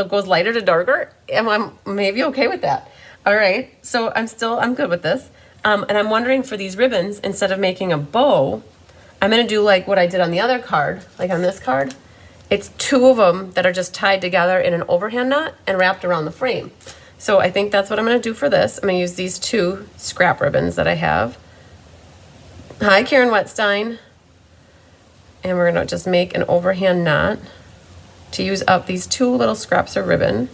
goes lighter to darker, I'm maybe okay with that. All right, so I'm good with this. And I'm wondering for these ribbons, instead of making a bow, I'm gonna do like what I did on the other card, like on this card. It's two of them that are just tied together in an overhand knot and wrapped around the frame. So I think that's what I'm gonna do for this. I'm gonna use these two scrap ribbons that I have. Hi, Karen Wetstein. And we're gonna just make an overhand knot to use up these two little scraps of ribbon.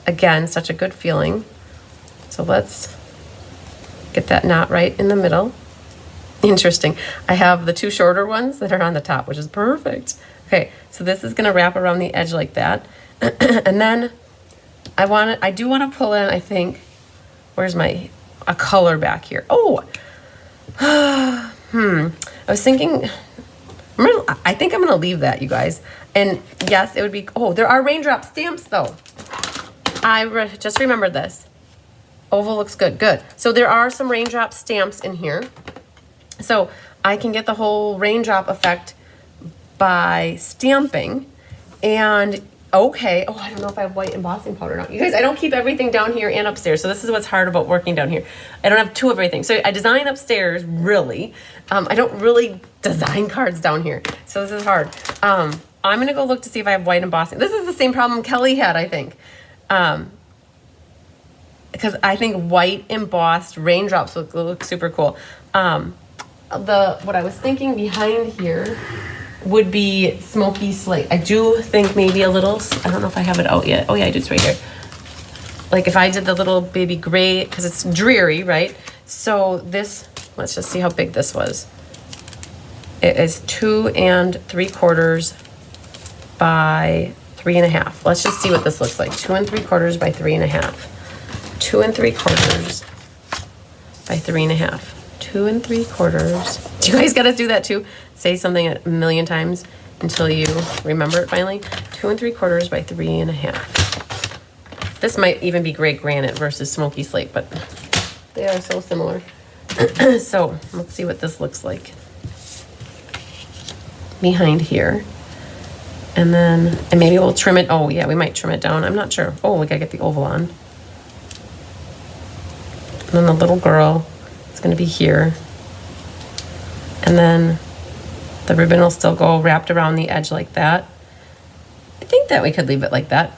Again, such a good feeling. So let's get that knot right in the middle. Interesting. I have the two shorter ones that are on the top, which is perfect. Okay, so this is gonna wrap around the edge like that. And then I do wanna pull in, I think, where's a color back here? Oh, I was thinking, I think I'm gonna leave that, you guys. And yes, it would be, oh, there are raindrop stamps though. Just remembered this. Oval looks good, good. So there are some raindrop stamps in here. So I can get the whole raindrop effect by stamping. And okay, oh, I don't know if I have white embossing powder now. You guys, I don't keep everything down here and upstairs. So this is what's hard about working down here. I don't have two of everything. So I design upstairs, really. I don't really design cards down here. So this is hard. I'm gonna go look to see if I have white embossing. This is the same problem Kelly had, I think. Because I think white embossed raindrops would look super cool. What I was thinking behind here would be smoky slate. I do think maybe a little, I don't know if I have it out yet. Oh yeah, I do, it's right here. Like if I did the little baby gray, because it's dreary, right? So this, let's just see how big this was. It is 2 3/4 by 3 1/2. Let's just see what this looks like. 2 3/4 by 3 1/2. 2 3/4 by 3 1/2. 2 3/4. Do you guys gotta do that too? Say something a million times until you remember it finally. 2 3/4 by 3 1/2. This might even be gray granite versus smoky slate, but they are so similar. So let's see what this looks like behind here. And maybe we'll trim it. Oh yeah, we might trim it down. I'm not sure. Oh, we gotta get the oval on. And then the little girl is gonna be here. And then the ribbon will still go wrapped around the edge like that. I think that we could leave it like that.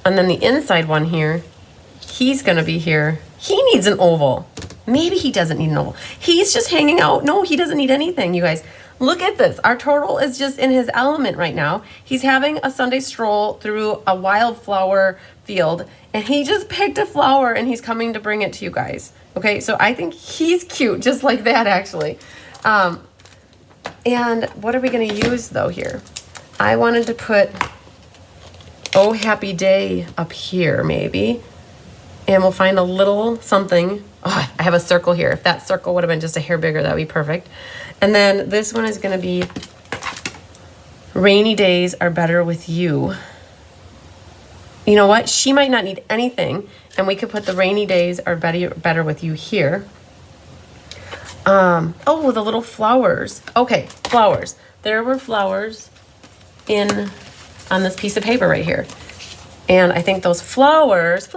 And then the inside one here, he's gonna be here. He needs an oval. Maybe he doesn't need an oval. He's just hanging out. No, he doesn't need anything, you guys. Look at this. Our turtle is just in his element right now. He's having a Sunday stroll through a wildflower field, and he just picked a flower and he's coming to bring it to you guys. Okay, so I think he's cute, just like that, actually. And what are we going to use, though, here? I wanted to put Oh Happy Day up here, maybe. And we'll find a little something. Oh, I have a circle here. If that circle would have been just a hair bigger, that would be perfect. And then this one is going to be Rainy Days Are Better With You. You know what? She might not need anything, and we could put the Rainy Days Are Better With You here. Oh, the little flowers. Okay, flowers. There were flowers on this piece of paper right here. And I think those flowers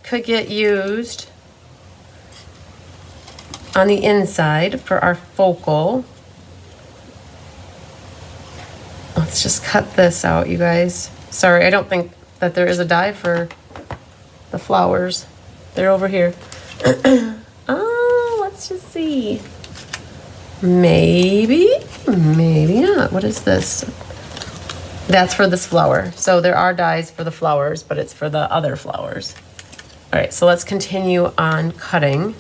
could get used on the inside for our focal. Let's just cut this out, you guys. Sorry, I don't think that there is a die for the flowers. They're over here. Oh, let's just see. Maybe not. What is this? That's for this flower. So there are dies for the flowers, but it's for the other flowers. All right, so let's continue on cutting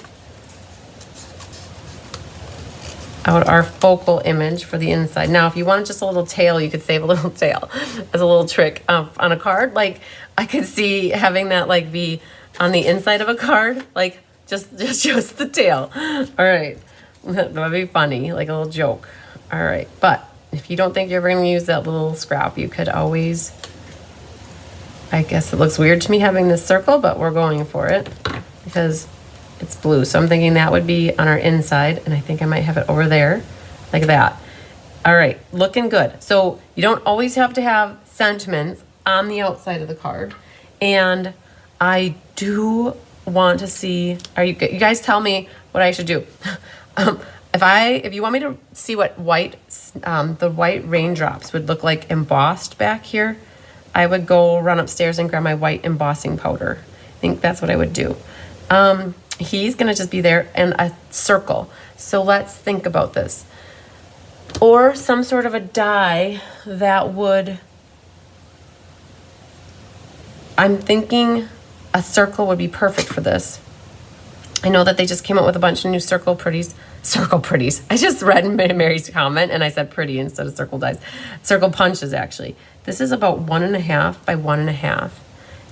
out our focal image for the inside. Now, if you want just a little tail, you could save a little tail as a little trick on a card. Like, I could see having that like be on the inside of a card, like just the tail. All right, that would be funny, like a little joke. All right, but if you don't think you're ever going to use that little scrap, you could always, I guess it looks weird to me having this circle, but we're going for it because it's blue. So I'm thinking that would be on our inside, and I think I might have it over there like that. All right, looking good. So you don't always have to have sentiments on the outside of the card. And I do want to see, you guys tell me what I should do. If you want me to see what the white raindrops would look like embossed back here, I would go run upstairs and grab my white embossing powder. I think that's what I would do. He's gonna just be there in a circle. So let's think about this. Or some sort of a die that would, I'm thinking a circle would be perfect for this. I know that they just came out with a bunch of new circle pretties. I just read Mary's comment and I said pretty instead of circle dies. Circle punches, actually. This is about 1.5 by 1.5.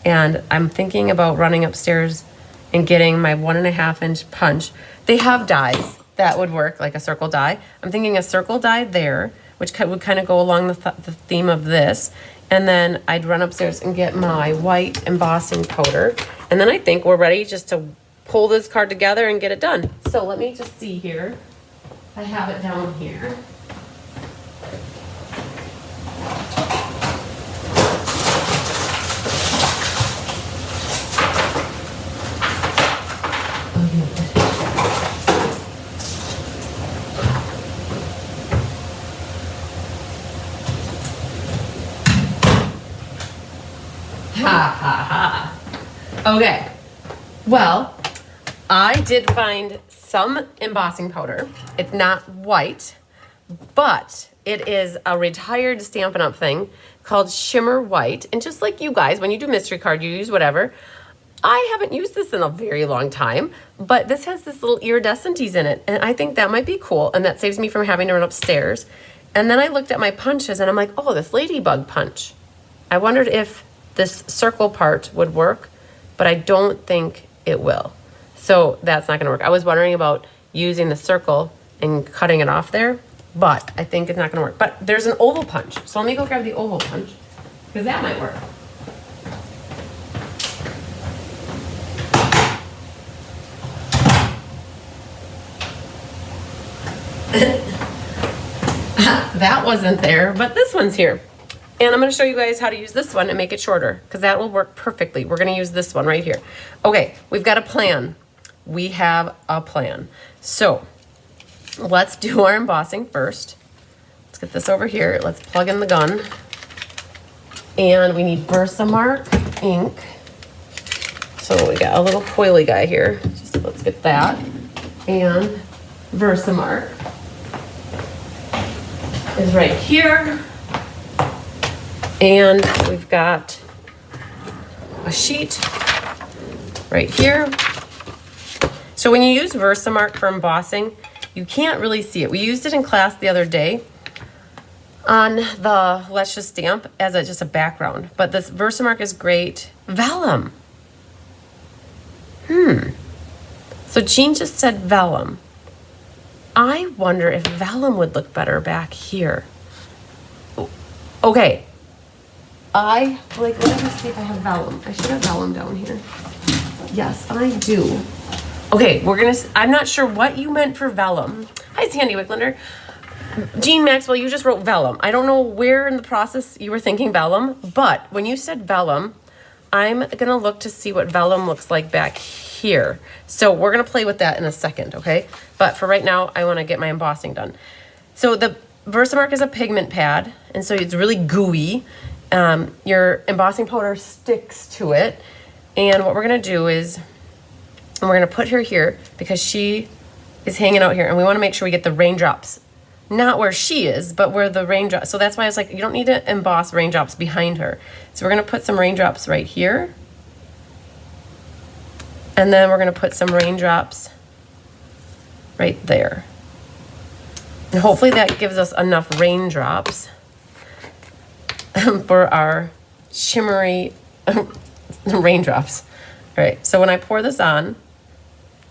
And I'm thinking about running upstairs and getting my 1.5-inch punch. They have dies that would work, like a circle die. I'm thinking a circle die there, which would kind of go along the theme of this. And then I'd run upstairs and get my white embossing powder. And then I think we're ready just to pull this card together and get it done. So let me just see here. I have it down here. Ha ha ha. Okay. Well, I did find some embossing powder. It's not white, but it is a retired Stampin' Up! Thing called Shimmer White. And just like you guys, when you do mystery card, you use whatever. I haven't used this in a very long time, but this has this little iridescenties in it. And I think that might be cool. And that saves me from having to run upstairs. And then I looked at my punches and I'm like, oh, this ladybug punch. I wondered if this circle part would work, but I don't think it will. So that's not gonna work. I was wondering about using the circle and cutting it off there, but I think it's not gonna work. But there's an oval punch. So let me go grab the oval punch, because that might work. That wasn't there, but this one's here. And I'm going to show you guys how to use this one and make it shorter, because that will work perfectly. We're going to use this one right here. Okay, we've got a plan. We have a plan. So let's do our embossing first. Let's get this over here. Let's plug in the gun. And we need Versamark ink. So we got a little coily guy here. Just let's get that. And Versamark is right here. And we've got a sheet right here. So when you use Versamark for embossing, you can't really see it. We used it in class the other day on the Let's Just Stamp as just a background. But this Versamark is great. Vellum. So Jean just said vellum. I wonder if vellum would look better back here. Okay. Let me see if I have vellum. I should have vellum down here. Yes, I do. Okay, I'm not sure what you meant for vellum. Hi, Sandy Wicklander. Jean Maxwell, you just wrote vellum. I don't know where in the process you were thinking vellum, but when you said vellum, I'm gonna look to see what vellum looks like back here. So we're gonna play with that in a second, okay? But for right now, I wanna get my embossing done. So the Versamark is a pigment pad, and so it's really gooey. Your embossing powder sticks to it. And what we're gonna do is, we're gonna put her here because she is hanging out here, and we wanna make sure we get the raindrops. Not where she is, but where the raindrops. So that's why I was like, you don't need to emboss raindrops behind her. So we're gonna put some raindrops right here. And then we're gonna put some raindrops right there. And hopefully that gives us enough raindrops for our shimmery raindrops. All right, so when I pour this on,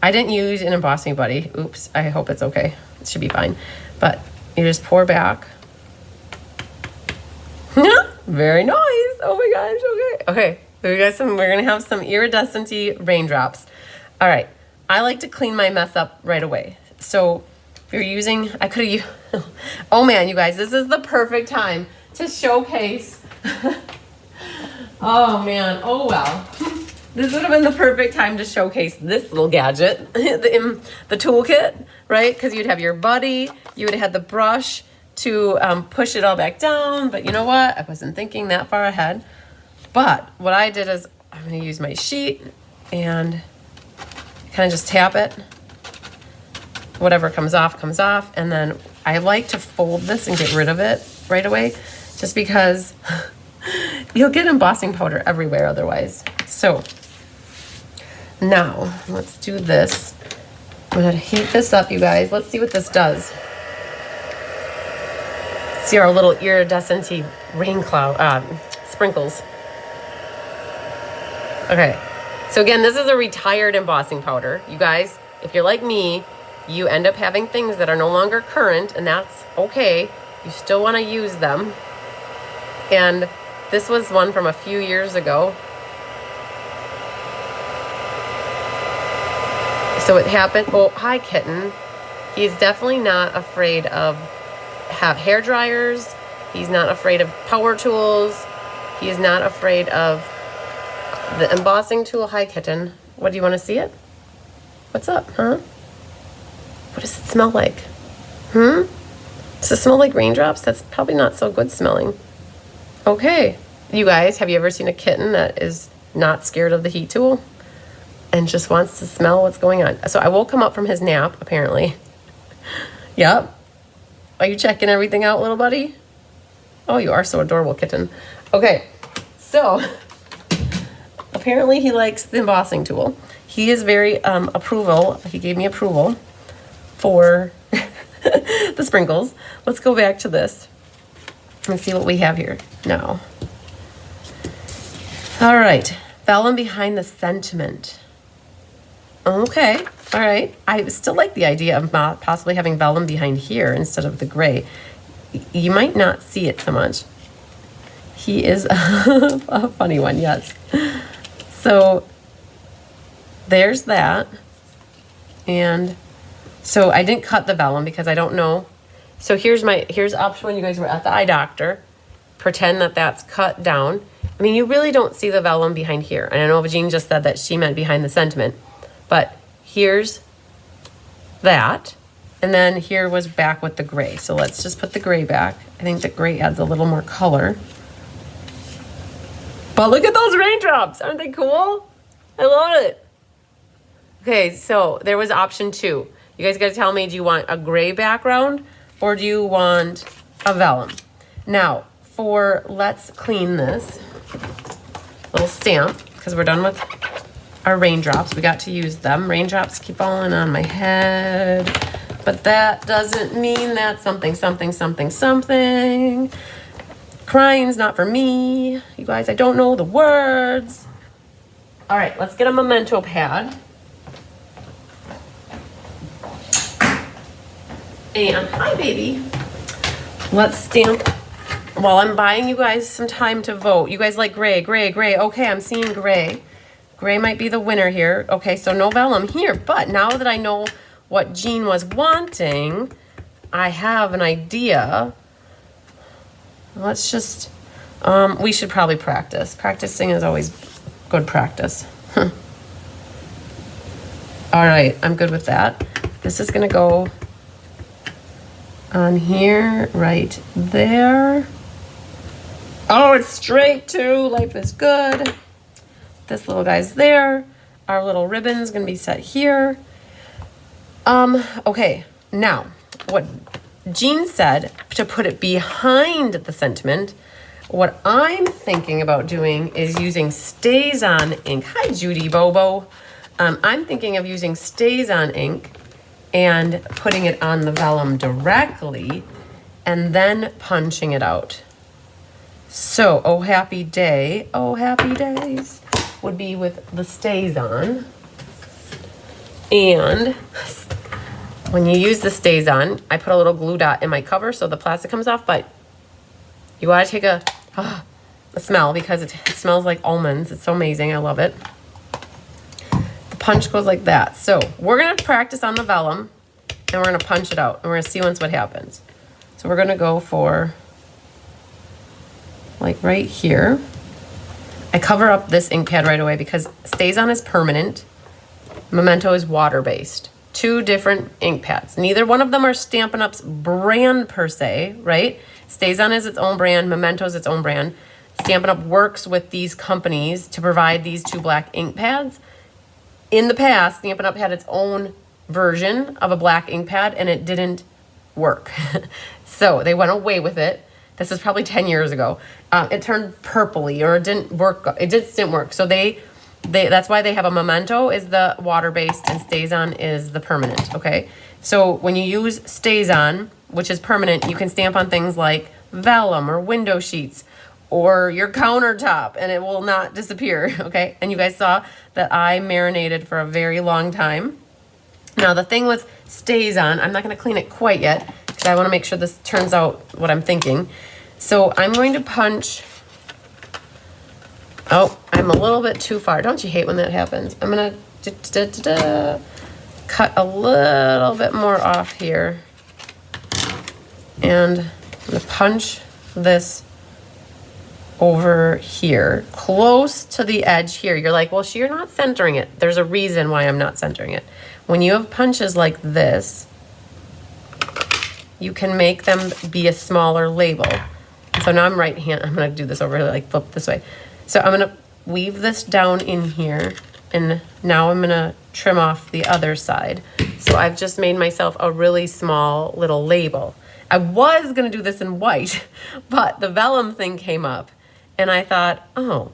I didn't use an embossing buddy. Oops, I hope it's okay. It should be fine. But you just pour back. Very nice. Oh my gosh, okay. Okay, we're gonna have some iridescent-y raindrops. All right, I like to clean my mess up right away. So if you're using, I could have used, oh man, you guys, this is the perfect time to showcase. Oh man, oh well. This would have been the perfect time to showcase this little gadget, the toolkit, right? Because you'd have your buddy, you would have had the brush to push it all back down. But you know what? I wasn't thinking that far ahead. But what I did is I'm going to use my sheet and kind of just tap it. Whatever comes off, comes off. And then I like to fold this and get rid of it right away, just because you'll get embossing powder everywhere otherwise. So now let's do this. I'm gonna heat this up, you guys. Let's see what this does. See our little iridescent-y rain cloud, sprinkles. Okay, so again, this is a retired embossing powder. You guys, if you're like me, you end up having things that are no longer current, and that's okay. You still wanna use them. And this was one from a few years ago. So it happened, oh, hi kitten. He's definitely not afraid of hair dryers. He's not afraid of power tools. He is not afraid of the embossing tool. Hi kitten. What, do you want to see it? What's up, huh? What does it smell like? Does it smell like raindrops? That's probably not so good smelling. Okay. You guys, have you ever seen a kitten that is not scared of the heat tool and just wants to smell what's going on? So I woke him up from his nap, apparently. Yep. Are you checking everything out, little buddy? Oh, you are so adorable, kitten. Okay, so apparently he likes the embossing tool. He is very approval. He gave me approval for the sprinkles. Let's go back to this and see what we have here now. All right, vellum behind the sentiment. Okay, all right. I still like the idea of possibly having vellum behind here instead of the gray. You might not see it so much. He is a funny one, yes. So there's that. And so I didn't cut the vellum because I don't know. So here's option one. You guys were at the eye doctor. Pretend that that's cut down. I mean, you really don't see the vellum behind here. And I know Jean just said that she meant behind the sentiment. But here's that. And then here was back with the gray. So let's just put the gray back. I think the gray adds a little more color. But look at those raindrops. Aren't they cool? I love it. Okay, so there was option 2. You guys got to tell me, do you want a gray background or do you want a vellum? Now, let's clean this little stamp because we're done with our raindrops. We got to use them. Raindrops keep falling on my head, but that doesn't mean that something. Crying's not for me. You guys, I don't know the words. All right, let's get a memento pad. And hi, baby. Let's stamp. While I'm buying you guys some time to vote. You guys like gray. Okay, I'm seeing gray. Gray might be the winner here. Okay, so no vellum here. But now that I know what Jean was wanting, I have an idea. Let's just, we should probably practice. Practicing is always good practice. All right, I'm good with that. This is gonna go on here, right there. Oh, it's straight too. Life is good. This little guy's there. Our little ribbon's gonna be set here. Okay, now what Jean said to put it behind the sentiment. What I'm thinking about doing is using Stays-On ink. Hi, Judy Bobo. I'm thinking of using Stays-On ink and putting it on the vellum directly and then punching it out. So, oh happy day, oh happy days would be with the Stays-On. And when you use the Stays-On, I put a little glue dot in my cover so the plastic comes off, but you gotta take a smell because it smells like almonds. It's so amazing, I love it. The punch goes like that. So we're gonna practice on the vellum and we're gonna punch it out and we're gonna see once what happens. So we're gonna go for like right here. I cover up this ink pad right away because Stays-On is permanent. Memento is water-based. Two different ink pads. Neither one of them are Stampin' Up's brand per se, right? Stays-On is its own brand. Memento is its own brand. Stampin' Up works with these companies to provide these two black ink pads. In the past, Stampin' Up had its own version of a black ink pad and it didn't work. So they went away with it. This is probably 10 years ago. It turned purpley or it didn't work. It just didn't work. So that's why they have a Memento is the water-based and Stays-On is the permanent, okay? So when you use Stays-On, which is permanent, you can stamp on things like vellum or window sheets or your countertop and it will not disappear, okay? And you guys saw that I marinated for a very long time. Now the thing with Stays-On, I'm not gonna clean it quite yet because I wanna make sure this turns out what I'm thinking. So I'm going to punch. Oh, I'm a little bit too far. Don't you hate when that happens? I'm gonna cut a little bit more off here. And I'm gonna punch this over here, close to the edge here. You're like, well, you're not centering it. There's a reason why I'm not centering it. When you have punches like this, you can make them be a smaller label. So now I'm right hand, I'm gonna do this over, like flip this way. So I'm gonna weave this down in here and now I'm gonna trim off the other side. So I've just made myself a really small little label. I was gonna do this in white, but the vellum thing came up and I thought, oh,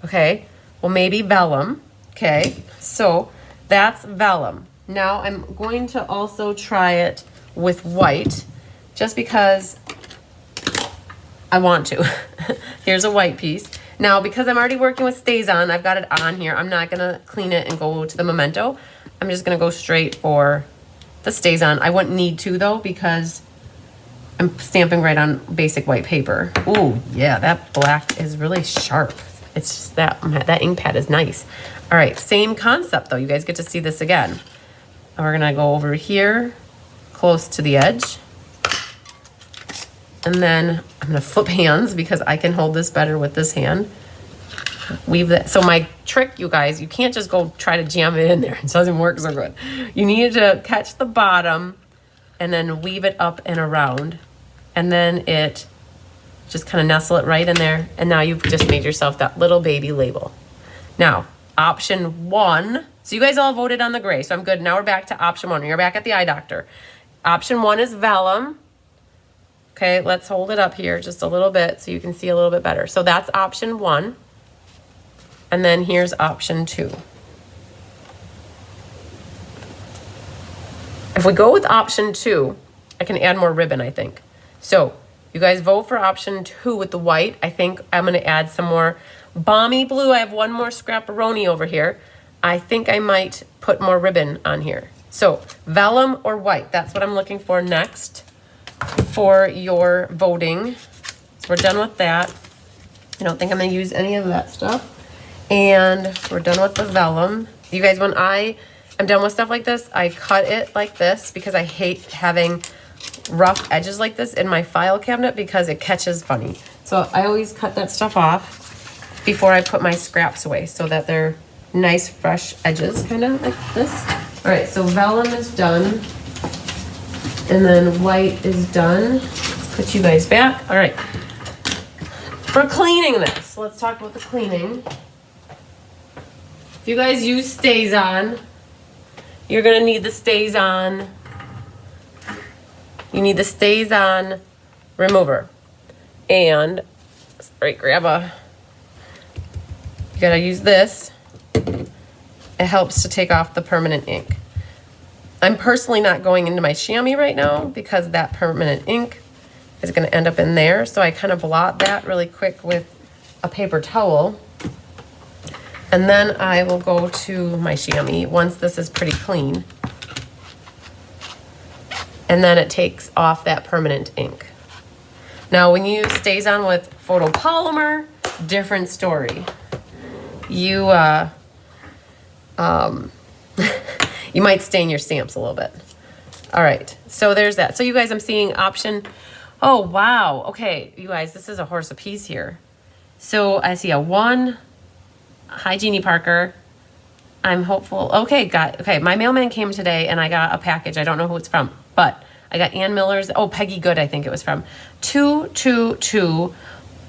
okay, well maybe vellum, okay? So that's vellum. Now I'm going to also try it with white just because I want to. Here's a white piece. Now, because I'm already working with Stays-On, I've got it on here. I'm not gonna clean it and go to the Memento. I'm just gonna go straight for the Stays-On. I wouldn't need to though because I'm stamping right on basic white paper. Ooh, yeah, that black is really sharp. It's just that ink pad is nice. All right, same concept though. You guys get to see this again. And we're gonna go over here, close to the edge. And then I'm gonna flip hands because I can hold this better with this hand. Weave that. So my trick, you guys, you can't just go try to jam it in there. It doesn't work so good. You need to catch the bottom and then weave it up and around. And then it just kind of nestle it right in there. And now you've just made yourself that little baby label. Now, option one. So you guys all voted on the gray, so I'm good. Now we're back to option one. You're back at the eye doctor. Option one is vellum. Okay, let's hold it up here just a little bit so you can see a little bit better. So that's option one. And then here's option two. If we go with option 2, I can add more ribbon, I think. So you guys vote for option 2 with the white. I think I'm gonna add some more balmy blue. I have one more scrap-a-roni over here. I think I might put more ribbon on here. So vellum or white, that's what I'm looking for next for your voting. So we're done with that. I don't think I'm gonna use any of that stuff. And we're done with the vellum. You guys, when I am done with stuff like this, I cut it like this because I hate having rough edges like this in my file cabinet because it catches funny. So I always cut that stuff off before I put my scraps away so that they're nice fresh edges, kind of like this. All right, so vellum is done. And then white is done. Put you guys back. All right. For cleaning this, let's talk about the cleaning. If you guys use StazOn, you're gonna need the StazOn. You need the StazOn remover. And, right, you gotta use this. It helps to take off the permanent ink. I'm personally not going into my chamois right now because that permanent ink is gonna end up in there. So I kind of blot that really quick with a paper towel. And then I will go to my chamois once this is pretty clean. And then it takes off that permanent ink. Now, when you use StazOn with photopolymer, different story. You, you might stain your stamps a little bit. All right, so there's that. So you guys, I'm seeing option, oh, wow. Okay, you guys, this is a horse apiece here. So I see a 1, hi, Jeannie Parker. I'm hopeful. Okay, okay, my mailman came today and I got a package. I don't know who it's from, but I got Ann Miller's, oh, Peggy Good, I think it was from. 222,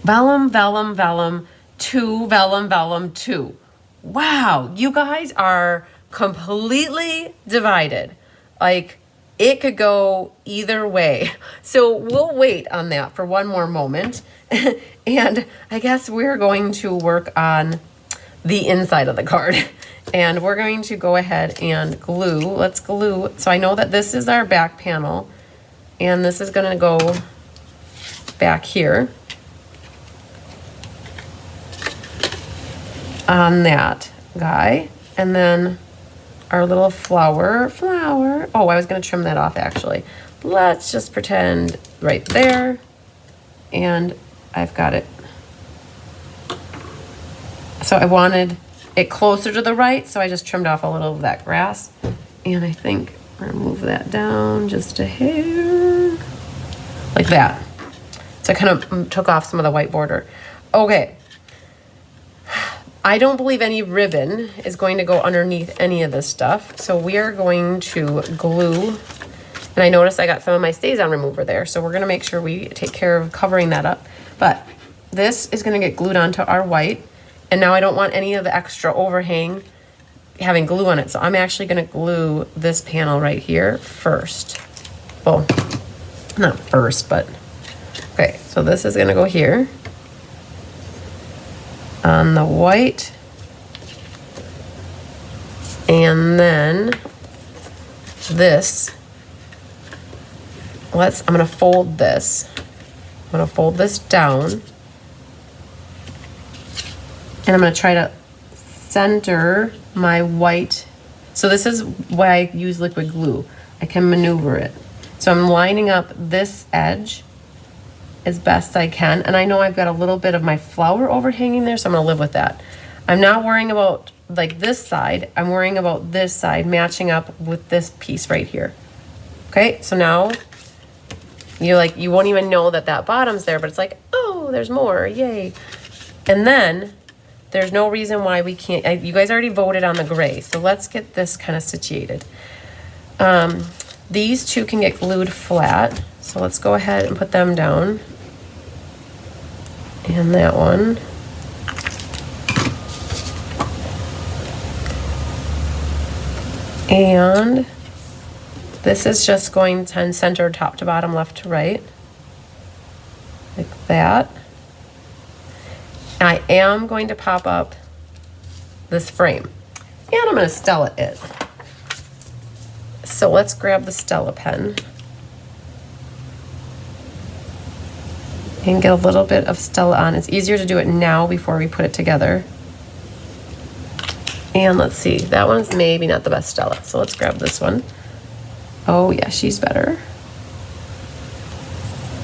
vellum, vellum, vellum, 2, vellum, vellum, 2. Wow, you guys are completely divided. Like, it could go either way. So we'll wait on that for one more moment. And I guess we're going to work on the inside of the card. And we're going to go ahead and glue. Let's glue. So I know that this is our back panel. And this is going to go back here on that guy. And then our little flower. Oh, I was going to trim that off actually. Let's just pretend right there. And I've got it. So I wanted it closer to the right, so I just trimmed off a little of that grass. And I think I'm gonna move that down just a hair. Like that. So I kind of took off some of the white border. Okay. I don't believe any ribbon is going to go underneath any of this stuff. So we are going to glue. And I noticed I got some of my StazOn remover there. So we're gonna make sure we take care of covering that up. But this is gonna get glued onto our white. And now I don't want any of the extra overhang having glue on it. So I'm actually gonna glue this panel right here first. Well, not first, but okay. So this is gonna go here on the white. And then this, I'm gonna fold this. I'm gonna fold this down. And I'm gonna try to center my white. So this is why I use liquid glue. I can maneuver it. So I'm lining up this edge as best I can. And I know I've got a little bit of my flower overhanging there, so I'm gonna live with that. I'm not worrying about like this side. I'm worrying about this side matching up with this piece right here. Okay, so now you won't even know that that bottom's there, but it's like, oh, there's more, yay. And then there's no reason why we can't, you guys already voted on the gray, so let's get this kind of situated. These two can get glued flat, so let's go ahead and put them down. And that one. And this is just going to center top to bottom, left to right, like that. I am going to pop up this frame, and I'm going to stella it. So let's grab the Stella pen and get a little bit of Stella on. It's easier to do it now before we put it together. And let's see, that one's maybe not the best Stella. So let's grab this one. Oh yeah, she's better.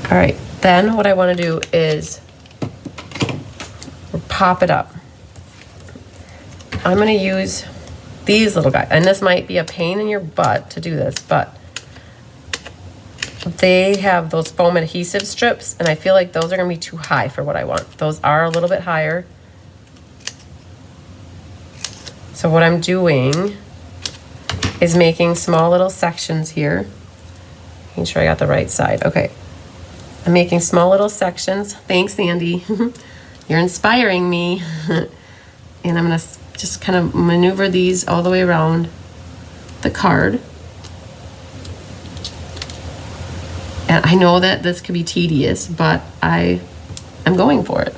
All right, then what I want to do is pop it up. I'm going to use these little guys, and this might be a pain in your butt to do this, but they have those foam adhesive strips, and I feel like those are going to be too high for what I want. Those are a little bit higher. So what I'm doing is making small little sections here. Making sure I got the right side. Okay. I'm making small little sections. Thanks, Sandy. You're inspiring me. And I'm going to just kind of maneuver these all the way around the card. And I know that this could be tedious, but I'm going for it.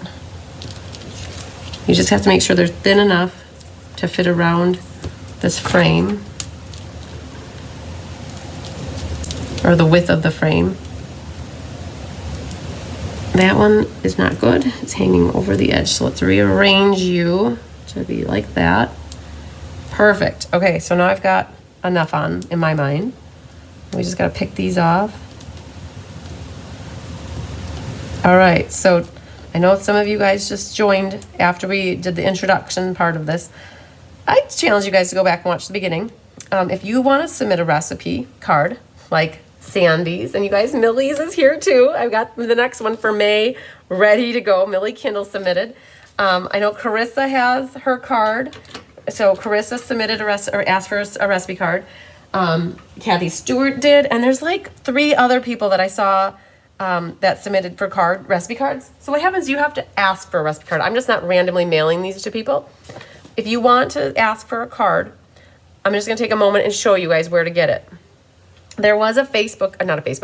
You just have to make sure they're thin enough to fit around this frame, or the width of the frame. That one is not good. It's hanging over the edge. So let's rearrange you to be like that. Perfect. Okay, so now I've got enough on in my mind. We just gotta pick these off. All right, so I know some of you guys just joined after we did the introduction part of this. I challenge you guys to go back and watch the beginning. If you want to submit a recipe card like Sandy's, and you guys, Millie's is here too. I've got the next one for May ready to go. Millie Kindle submitted. I know Carissa has her card. So Carissa submitted asked for a recipe card. Kathy Stewart did, and there's like 3 other people that I saw that submitted for recipe cards. So what happens, you have to ask for a recipe card. I'm just not randomly mailing these to people. If you want to ask for a card, I'm just going to take a moment and show you guys where to get it. There was a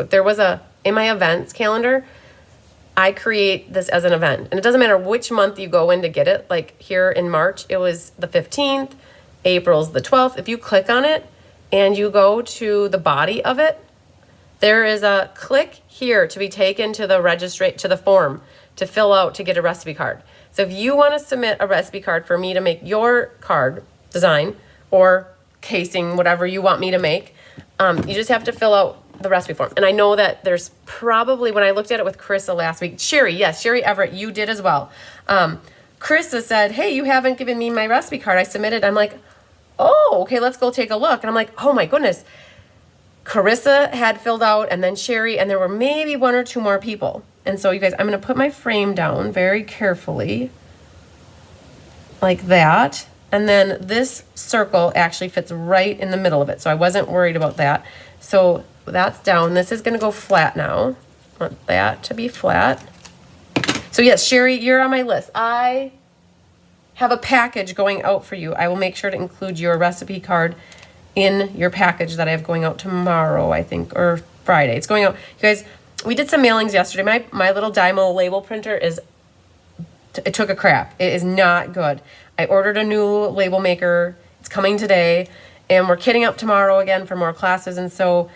there was in my events calendar, I create this as an event. And it doesn't matter which month you go in to get it. Like here in March, it was the 15th, April's the 12th. If you click on it and you go to the body of it, there is a click here to be taken to the form to fill out to get a recipe card. So if you want to submit a recipe card for me to make your card design or casing, whatever you want me to make, you just have to fill out the recipe form. And I know that there's probably, when I looked at it with Carissa last week, Sherry Everett, you did as well. Carissa said, hey, you haven't given me my recipe card. I submitted. I'm like, oh, okay, let's go take a look. And I'm like, oh my goodness. Carissa had filled out, and then Sherry, and there were maybe 1 or 2 more people. And so you guys, I'm going to put my frame down very carefully like that. And then this circle actually fits right in the middle of it. So I wasn't worried about that. So that's down. This is going to go flat now. I want that to be flat. So yes, Sherry, you're on my list. I have a package going out for you. I will make sure to include your recipe card in your package that I have going out tomorrow, I think, or Friday. It's going out. You guys, we did some mailings yesterday. My little Dymo label printer it took a crap. It is not good. I ordered a new label maker. It's coming today, and we're kitting up tomorrow again for more classes. And so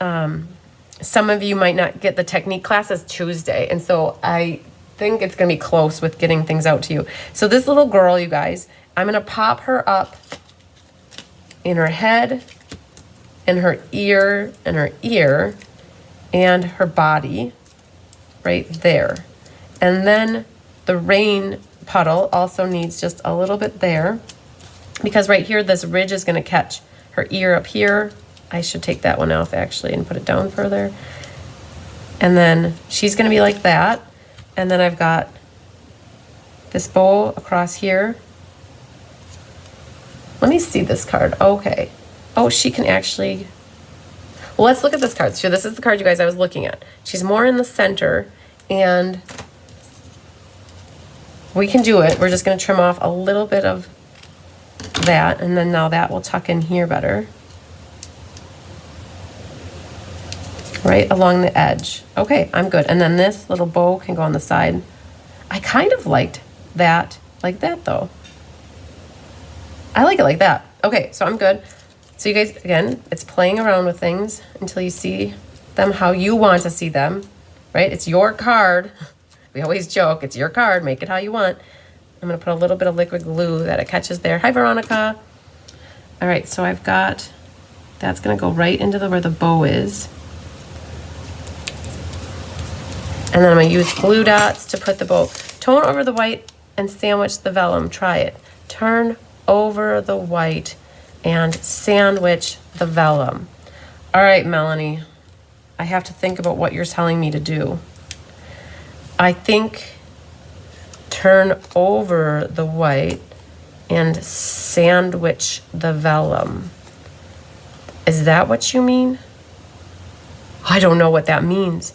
some of you might not get the technique classes Tuesday. And so I think it's going to be close with getting things out to you. So this little girl, you guys, I'm going to pop her up in her head and her ear and her body right there. And then the rain puddle also needs just a little bit there, because right here this ridge is going to catch her ear up here. I should take that one off actually and put it down further. And then she's going to be like that. And then I've got this bow across here. Let me see this card. Okay. Oh, she can actually... Well, let's look at this card. So this is the card, you guys, I was looking at. She's more in the center, and we can do it. We're just going to trim off a little bit of that, and then now that will tuck in here better. Right along the edge. Okay, I'm good. And then this little bow can go on the side. I kind of liked that like that, though. I like it like that. Okay, so I'm good. So you guys, again, it's playing around with things until you see them how you want to see them, right? It's your card. We always joke, it's your card, make it how you want. I'm gonna put a little bit of liquid glue that it catches there. Hi, Veronica. All right, so I've got, that's gonna go right into where the bow is. And then I'm gonna use glue dots to put the bow. Tone over the white and sandwich the vellum. Try it. Turn over the white and sandwich the vellum. All right, Melanie, I have to think about what you're telling me to do. I think turn over the white and sandwich the vellum. Is that what you mean? I don't know what that means.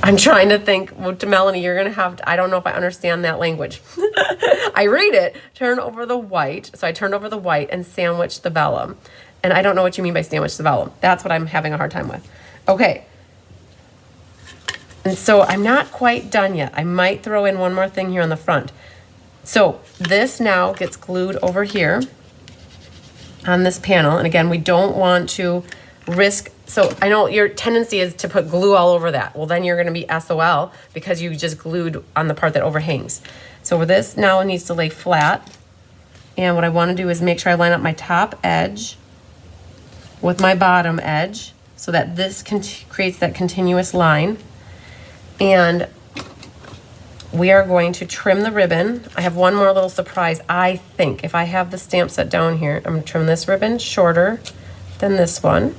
I'm trying to think, well, to Melanie, you're going to have to, I don't know if I understand that language. I read it, turn over the white. So I turned over the white and sandwich the vellum. And I don't know what you mean by sandwich the vellum. That's what I'm having a hard time with. Okay. And so I'm not quite done yet. I might throw in one more thing here on the front. So this now gets glued over here on this panel. And again, we don't want to risk, so I know your tendency is to put glue all over that. Well, then you're gonna be SOL because you just glued on the part that overhangs. So this now needs to lay flat. And what I wanna do is make sure I line up my top edge with my bottom edge so that this creates that continuous line. And we are going to trim the ribbon. I have one more little surprise, I think. If I have the stamp set down here, I'm gonna trim this ribbon shorter than this one.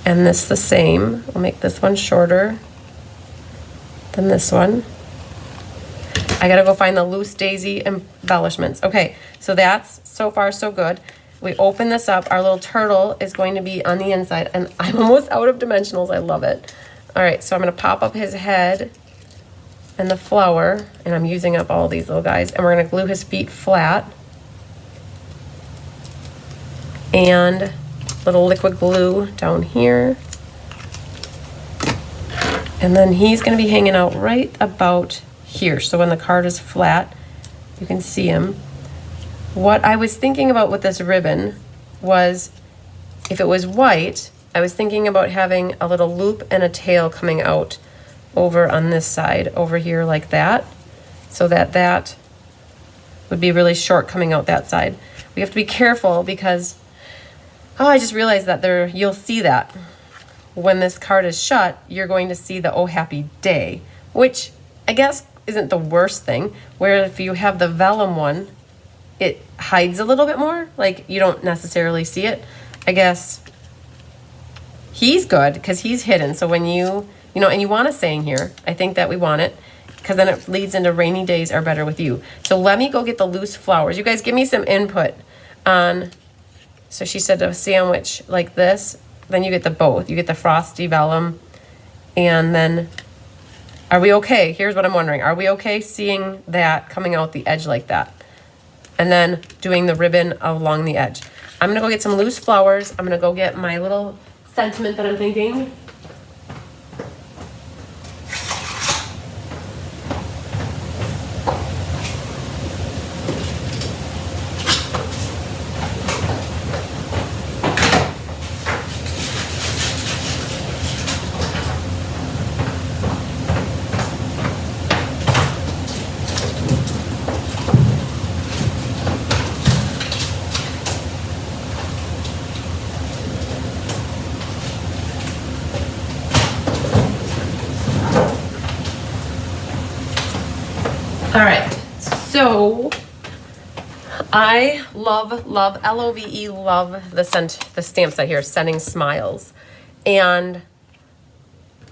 And this the same. We'll make this one shorter than this one. I gotta go find the loose daisy embellishments. Okay, so that's so far so good. We open this up. Our little turtle is going to be on the inside, and I'm almost out of dimensionals. I love it. All right, so I'm gonna pop up his head and the flower, and I'm using up all these little guys, and we're gonna glue his feet flat. And little liquid glue down here. And then he's gonna be hanging out right about here. So when the card is flat, you can see him. What I was thinking about with this ribbon was, if it was white, I was thinking about having a little loop and a tail coming out over on this side, over here like that, so that that would be really short coming out that side. We have to be careful because, oh, I just realized that there, you'll see that. When this card is shut, you're going to see the Oh Happy Day, which I guess isn't the worst thing, where if you have the vellum one, it hides a little bit more, like you don't necessarily see it. I guess he's good because he's hidden. So when you know, and you want a saying here, I think that we want it, because then it leads into rainy days are better with you. So let me go get the loose flowers. You guys give me some input on, so she said a sandwich like this, then you get the both. You get the frosty vellum, and then, are we okay? Here's what I'm wondering. Are we okay seeing that coming out the edge like that? And then doing the ribbon along the edge. I'm gonna go get some loose flowers. I'm gonna go get my little sentiment that I'm thinking. All right, so I love, L-O-V-E, love the stamp set here, Sending Smiles. And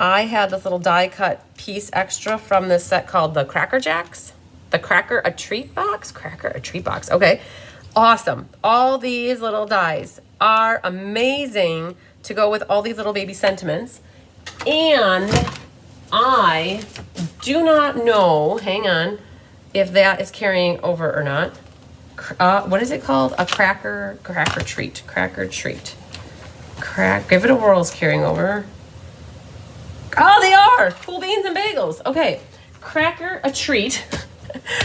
I had this little die cut piece extra from this set called the Cracker Jacks. The Cracker a Treat Box? Okay. Awesome. All these little dies are amazing to go with all these little baby sentiments. And I do not know, hang on, if that is carrying over or not. What is it called? A cracker treat. Give it a whirl is carrying over. Oh, they are! Cool beans and bagels. Okay, cracker a treat.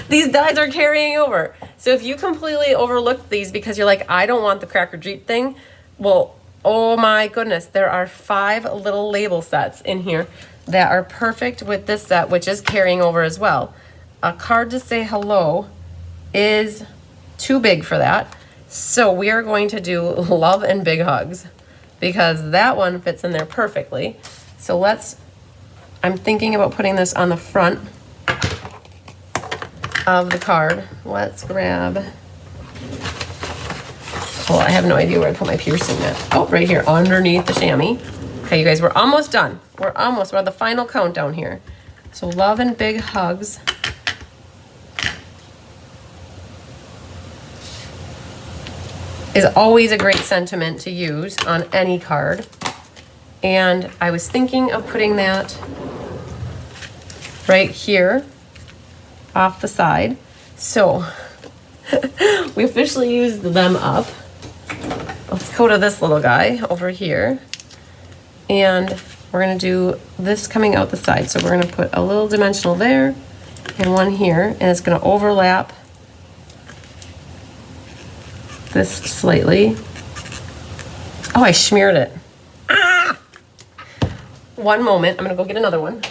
These dies are carrying over. So if you completely overlooked these because you're like, I don't want the Cracker Jeep thing, well, oh my goodness, there are 5 little label sets in here that are perfect with this set, which is carrying over as well. A card to say hello is too big for that. So we are going to do love and big hugs because that one fits in there perfectly. So I'm thinking about putting this on the front of the card. Let's grab, well, I have no idea where I put my piercing at. Oh, right here underneath the chamois. Okay, you guys, we're almost done. We're on the final countdown here. So love and big hugs. Is always a great sentiment to use on any card. And I was thinking of putting that right here off the side. So we officially used them up. Let's go to this little guy over here. And we're gonna do this coming out the side. So we're gonna put a little dimensional there and one here, and it's gonna overlap this slightly. Oh, I smeared it. Ah! One moment, I'm gonna go get another one.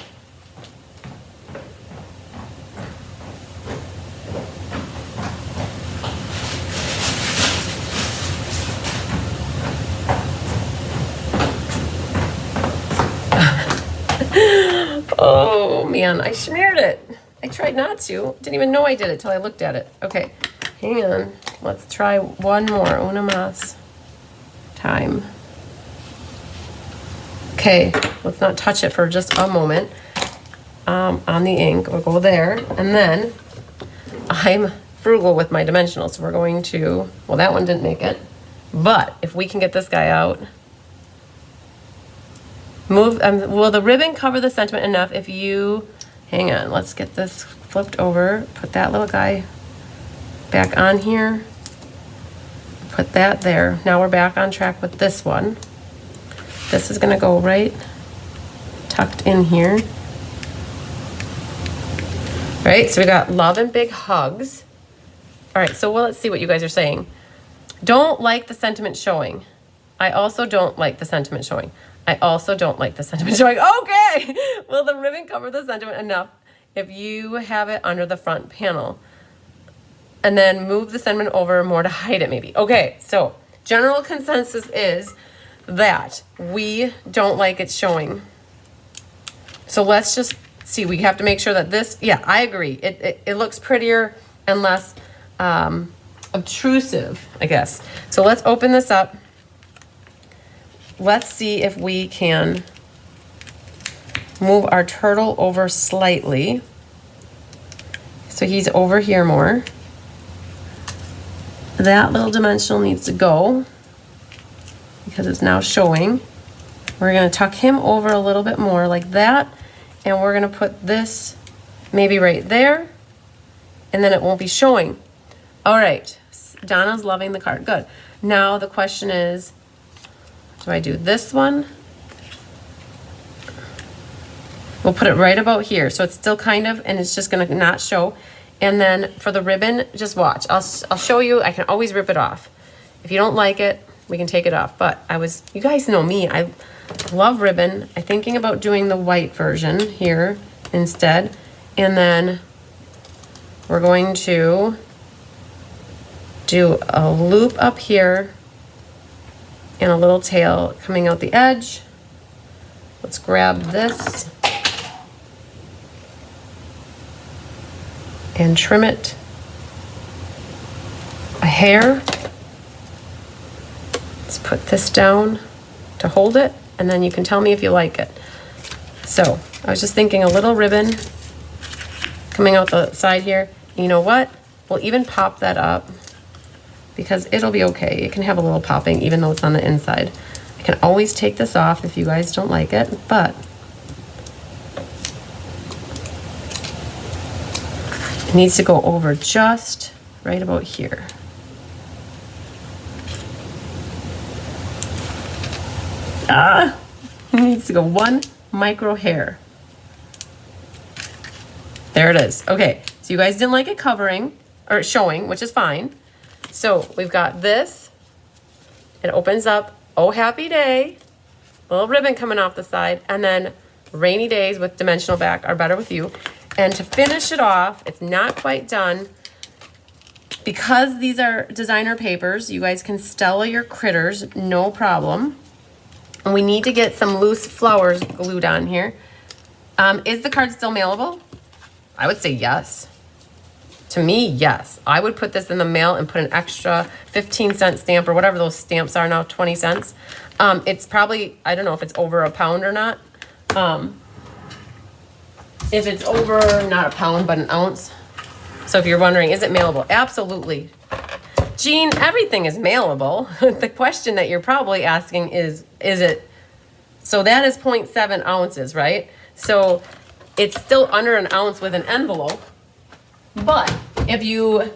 Oh man, I smeared it. I tried not to. Didn't even know I did it till I looked at it. Okay, hang on. Let's try one more. Una más time. Okay, let's not touch it for just a moment. On the ink, we'll go there. And then I'm frugal with my dimensionals. So we're going to, well, that one didn't make it. But if we can get this guy out, will the ribbon cover the sentiment enough if you, hang on, let's get this flipped over. Put that little guy back on here. Put that there. Now we're back on track with this one. This is gonna go right tucked in here. All right, so we got love and big hugs. All right, so well, let's see what you guys are saying. Don't like the sentiment showing. I also don't like the sentiment showing. I also don't like the sentiment showing. Okay, will the ribbon cover the sentiment enough if you have it under the front panel? And then move the sentiment over more to hide it maybe. Okay, so general consensus is that we don't like it showing. So let's just see, we have to make sure that this, yeah, I agree. It looks prettier and less obtrusive, I guess. So let's open this up. Let's see if we can move our turtle over slightly. So he's over here more. That little dimensional needs to go because it's now showing. We're gonna tuck him over a little bit more like that. And we're gonna put this maybe right there, and then it won't be showing. All right, Donna's loving the card, good. Now the question is, do I do this one? We'll put it right about here. So it's still kind of, and it's just gonna not show. And then for the ribbon, just watch. I'll show you, I can always rip it off. If you don't like it, we can take it off. But you guys know me, I love ribbon. I'm thinking about doing the white version here instead. And then we're going to do a loop up here and a little tail coming out the edge. Let's grab this and trim it a hair. Let's put this down to hold it, and then you can tell me if you like it. So I was just thinking a little ribbon coming out the side here. You know what? We'll even pop that up because it'll be okay. It can have a little popping even though it's on the inside. I can always take this off if you guys don't like it, but it needs to go over just right about here. It needs to go one micro hair. There it is. Okay, So you guys didn't like it covering or showing, which is fine. So we've got this. It opens up, oh happy day, little ribbon coming off the side, and then rainy days with dimensional back are better with you. And to finish it off, it's not quite done. Because these are designer papers, you guys can Stella your critters, no problem. And we need to get some loose flowers glued on here. Is the card still mailable? I would say yes. To me, yes. I would put this in the mail and put an extra 15-cent stamp or whatever those stamps are now, 20 cents. It's probably, I don't know if it's over a pound or not. If it's over, not a pound, but an ounce. So if you're wondering, is it mailable? Absolutely. Jean, everything is mailable. The question that you're probably asking is it, so that is 0.7 ounces, right? So it's still under an ounce with an envelope. But if you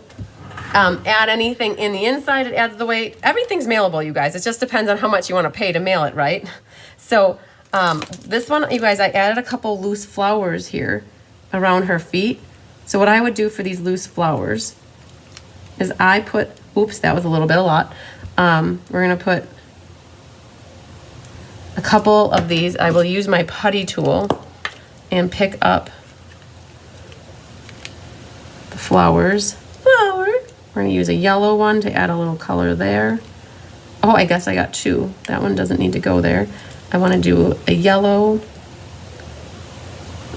add anything in the inside, it adds the weight. Everything's mailable, you guys. It just depends on how much you want to pay to mail it, right? So this one, you guys, I added a couple loose flowers here around her feet. So what I would do for these loose flowers is I put, oops, that was a little bit a lot. We're going to put a couple of these. I will use my putty tool and pick up the flowers. We're going to use a yellow one to add a little color there. Oh, I guess I got two. That one doesn't need to go there. I want to do a yellow.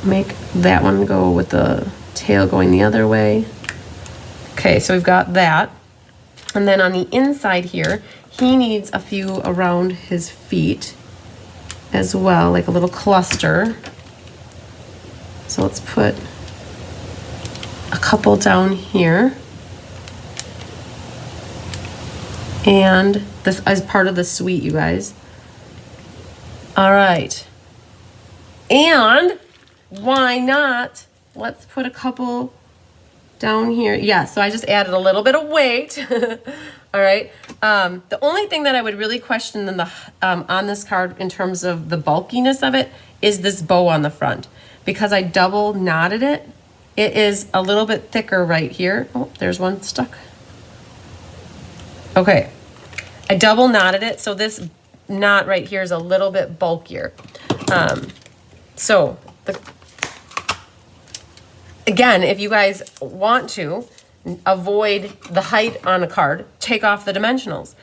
Make that one go with the tail going the other way. Okay, so we've got that. And then on the inside here, he needs a few around his feet as well, like a little cluster. So let's put a couple down here. And this is part of the suite, you guys. All right. And why not? Let's put a couple down here. Yeah, so I just added a little bit of weight. All right. The only thing that I would really question in the on this card in terms of the bulkiness of it is this bow on the front. Because I double knotted it, it is a little bit thicker right here. Oh, there's one stuck. Okay. I double knotted it, so this knot right here is a little bit bulkier. Again, if you guys want to avoid the height on a card, take off the dimensionals.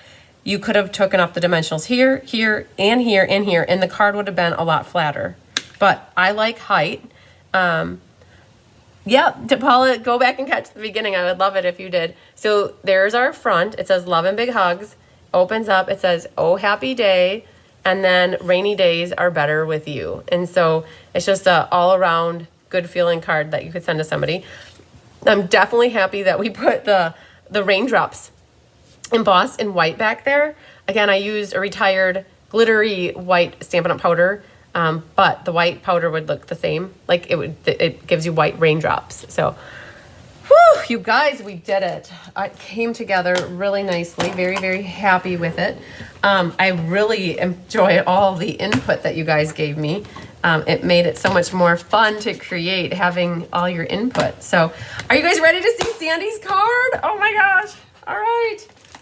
You could have taken off the dimensionals here, here, and here, and here, and the card would have been a lot flatter. But I like height. Yeah, to Paula, go back and catch the beginning. I would love it if you did. So there's our front. It says love and big hugs. Opens up. It says, oh, happy day. And then rainy days are better with you. And so it's just a all around good feeling card that you could send to somebody. I'm definitely happy that we put the raindrops embossed in white back there. Again, I used a retired glittery white Stampin' Up! Powder, but the white powder would look the same. Like it gives you white raindrops. So, whew, you guys, we did it. It came together really nicely. Very, very happy with it. I really enjoy all the input that you guys gave me. It made it so much more fun to create, having all your input. So, are you guys ready to see Sandy's card? Oh my gosh. All right.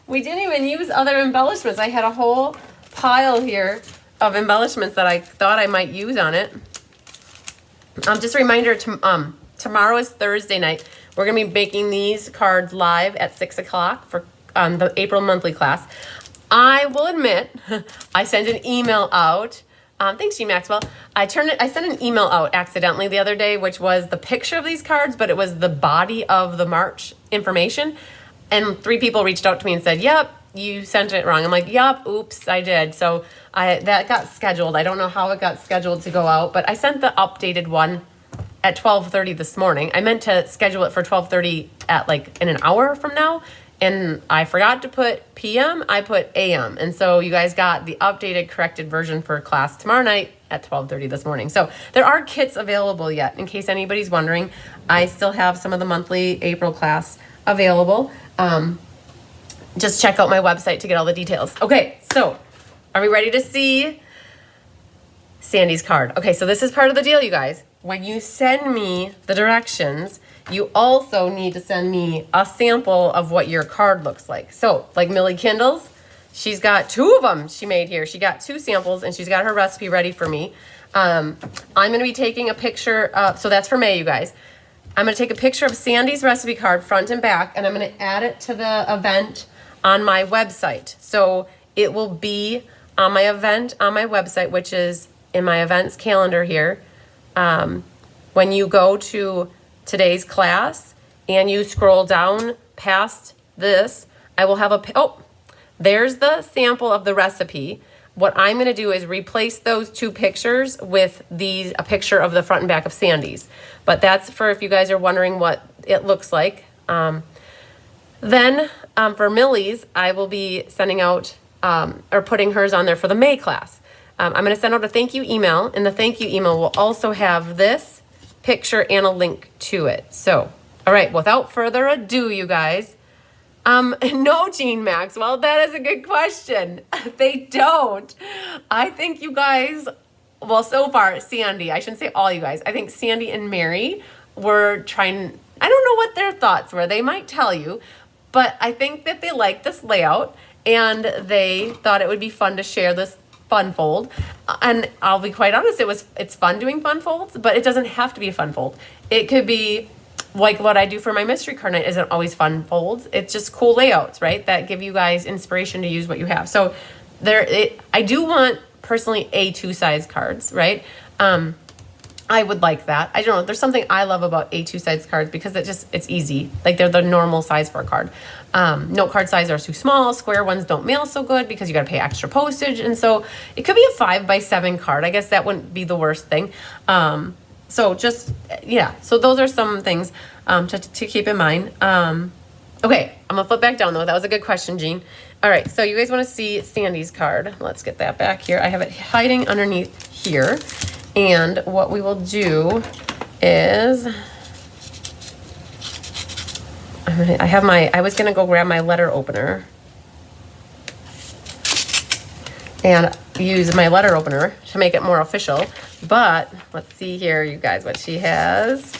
We didn't even use other embellishments. I had a whole pile here of embellishments that I thought I might use on it. Just a reminder, tomorrow is Thursday night. We're going to be making these cards live at 6 o'clock for the April monthly class. I will admit, I sent an email out. Thanks, G. Maxwell. I sent an email out accidentally the other day, which was the picture of these cards, but it was the body of the March information. And 3 people reached out to me and said, yep, you sent it wrong. I'm like, yep, oops, I did. So that got scheduled. I don't know how it got scheduled to go out, but I sent the updated one at 12:30 this morning. I meant to schedule it for 12:30 at in an hour from now. And I forgot to put PM, I put AM. And so you guys got the updated, corrected version for class tomorrow night at 12:30 this morning. So there are kits available yet, in case anybody's wondering. I still have some of the monthly April class available. Just check out my website to get all the details. Okay, so are we ready to see Sandy's card? Okay, so this is part of the deal, you guys. when you send me the directions, you also need to send me a sample of what your card looks like. So, like Millie Kindle's, she's got 2 of them she made here. She got 2 samples, and she's got her recipe ready for me. I'm going to be taking a picture so that's for May, you guys. I'm going to take a picture of Sandy's recipe card, front and back, and I'm going to add it to the event on my website. So it will be on my event on my website, which is in my events calendar here. When you go to today's class and you scroll down past this, I will have there's the sample of the recipe. What I'm going to do is replace those 2 pictures with a picture of the front and back of Sandy's. But that's for if you guys are wondering what it looks like. Then for Millie's, I will be sending out or putting hers on there for the May class. I'm going to send out a thank you email, and the thank you email will also have this picture and a link to it. So, all right, without further ado, you guys. No, Jean Maxwell, that is a good question. They don't. I think you guys, well, so far, Sandy, I shouldn't say all you guys. I think Sandy and Mary were trying, I don't know what their thoughts were. They might tell you, but I think that they liked this layout and they thought it would be fun to share this fun fold. And I'll be quite honest, it's fun doing fun folds, but it doesn't have to be a fun fold. It could be like what I do for my mystery card night isn't always fun folds. It's just cool layouts, right? That give you guys inspiration to use what you have. So I do want personally A2 size cards, right? I would like that. I don't know. There's something I love about A2 size cards because it's easy. Like they're the normal size for a card. Note card size are too small. Square ones don't mail so good because you got to pay extra postage. And so it could be a 5x7 card. I guess that wouldn't be the worst thing. So just, yeah. So those are some things to keep in mind. Okay, I'm going to flip back down though. That was a good question, Jean. All right, so you guys want to see Sandy's card. Let's get that back here. I have it hiding underneath here. And what we will do is, I was going to go grab my letter opener and use my letter opener to make it more official. But let's see here, you guys, what she has.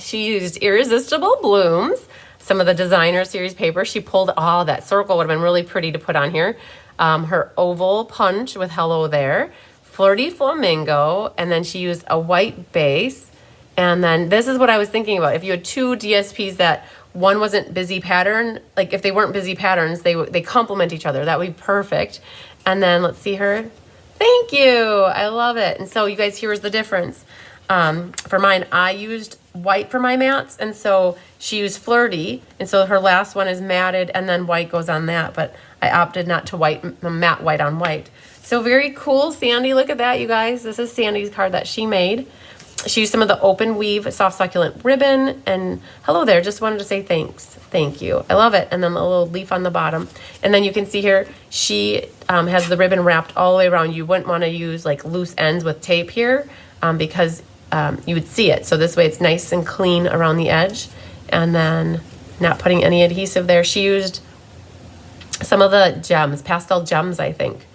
She used Irresistible Blooms, some of the designer series paper. She pulled, that circle would have been really pretty to put on here. Her oval punch with hello there, flirty flamingo, and then she used a white base. And then this is what I was thinking about. If you had 2 DSPs that one wasn't busy pattern, like if they weren't busy patterns, they complement each other. That would be perfect. And then let's see her. Thank you. I love it. And so you guys, here's the difference. For mine, I used white for my mats, and so she used flirty, and so her last one is matted, and then white goes on that, but I opted not to matte white on white. So very cool, Sandy. Look at that, you guys. This is Sandy's card that she made. She used some of the open weave soft succulent ribbon, and hello there. Just wanted to say thanks. Thank you. I love it. And then a little leaf on the bottom. And then you can see here, she has the ribbon wrapped all the way around. You wouldn't want to use like loose ends with tape here because you would see it. So this way it's nice and clean around the edge. And then not putting any adhesive there. She used some of the gems, pastel gems, I think.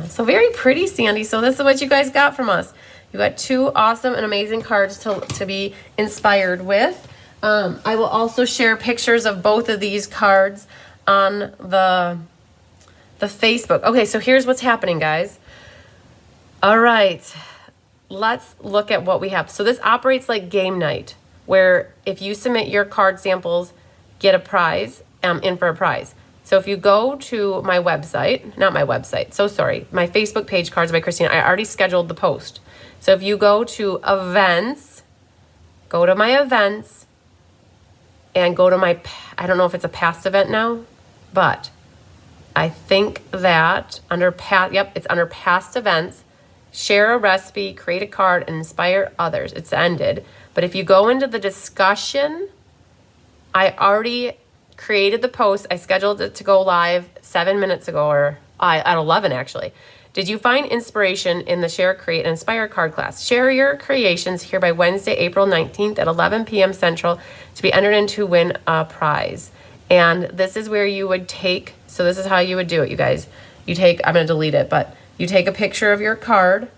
So very pretty, Sandy. So this is what you guys got from us. You got 2 awesome and amazing cards to be inspired with. I will also share pictures of both of these cards on the Facebook. Okay, so here's what's happening, guys. All right, let's look at what we have. So this operates like game night, where if you submit your card samples, get a prize, in for a prize. So if you go to my website, not my website, so sorry, my Facebook page, Cards by Christina, I already scheduled the post. So if you go to events, go to my events, and go to my, I don't know if it's a past event now, but I think that under past, it's under past events, share a recipe, create a card, and inspire others. It's ended. But if you go into the discussion, I already created the post. I scheduled it to go live 7 minutes ago, or at 11 actually. Did you find inspiration in the Share, Create, and Inspire card class? Share your creations here by Wednesday, April 19th at 11 p.m. Central to be entered in to win a prize. And this is where you would take, so this is how you would do it, you guys. You take, I'm going to delete it, but you take a picture of your card,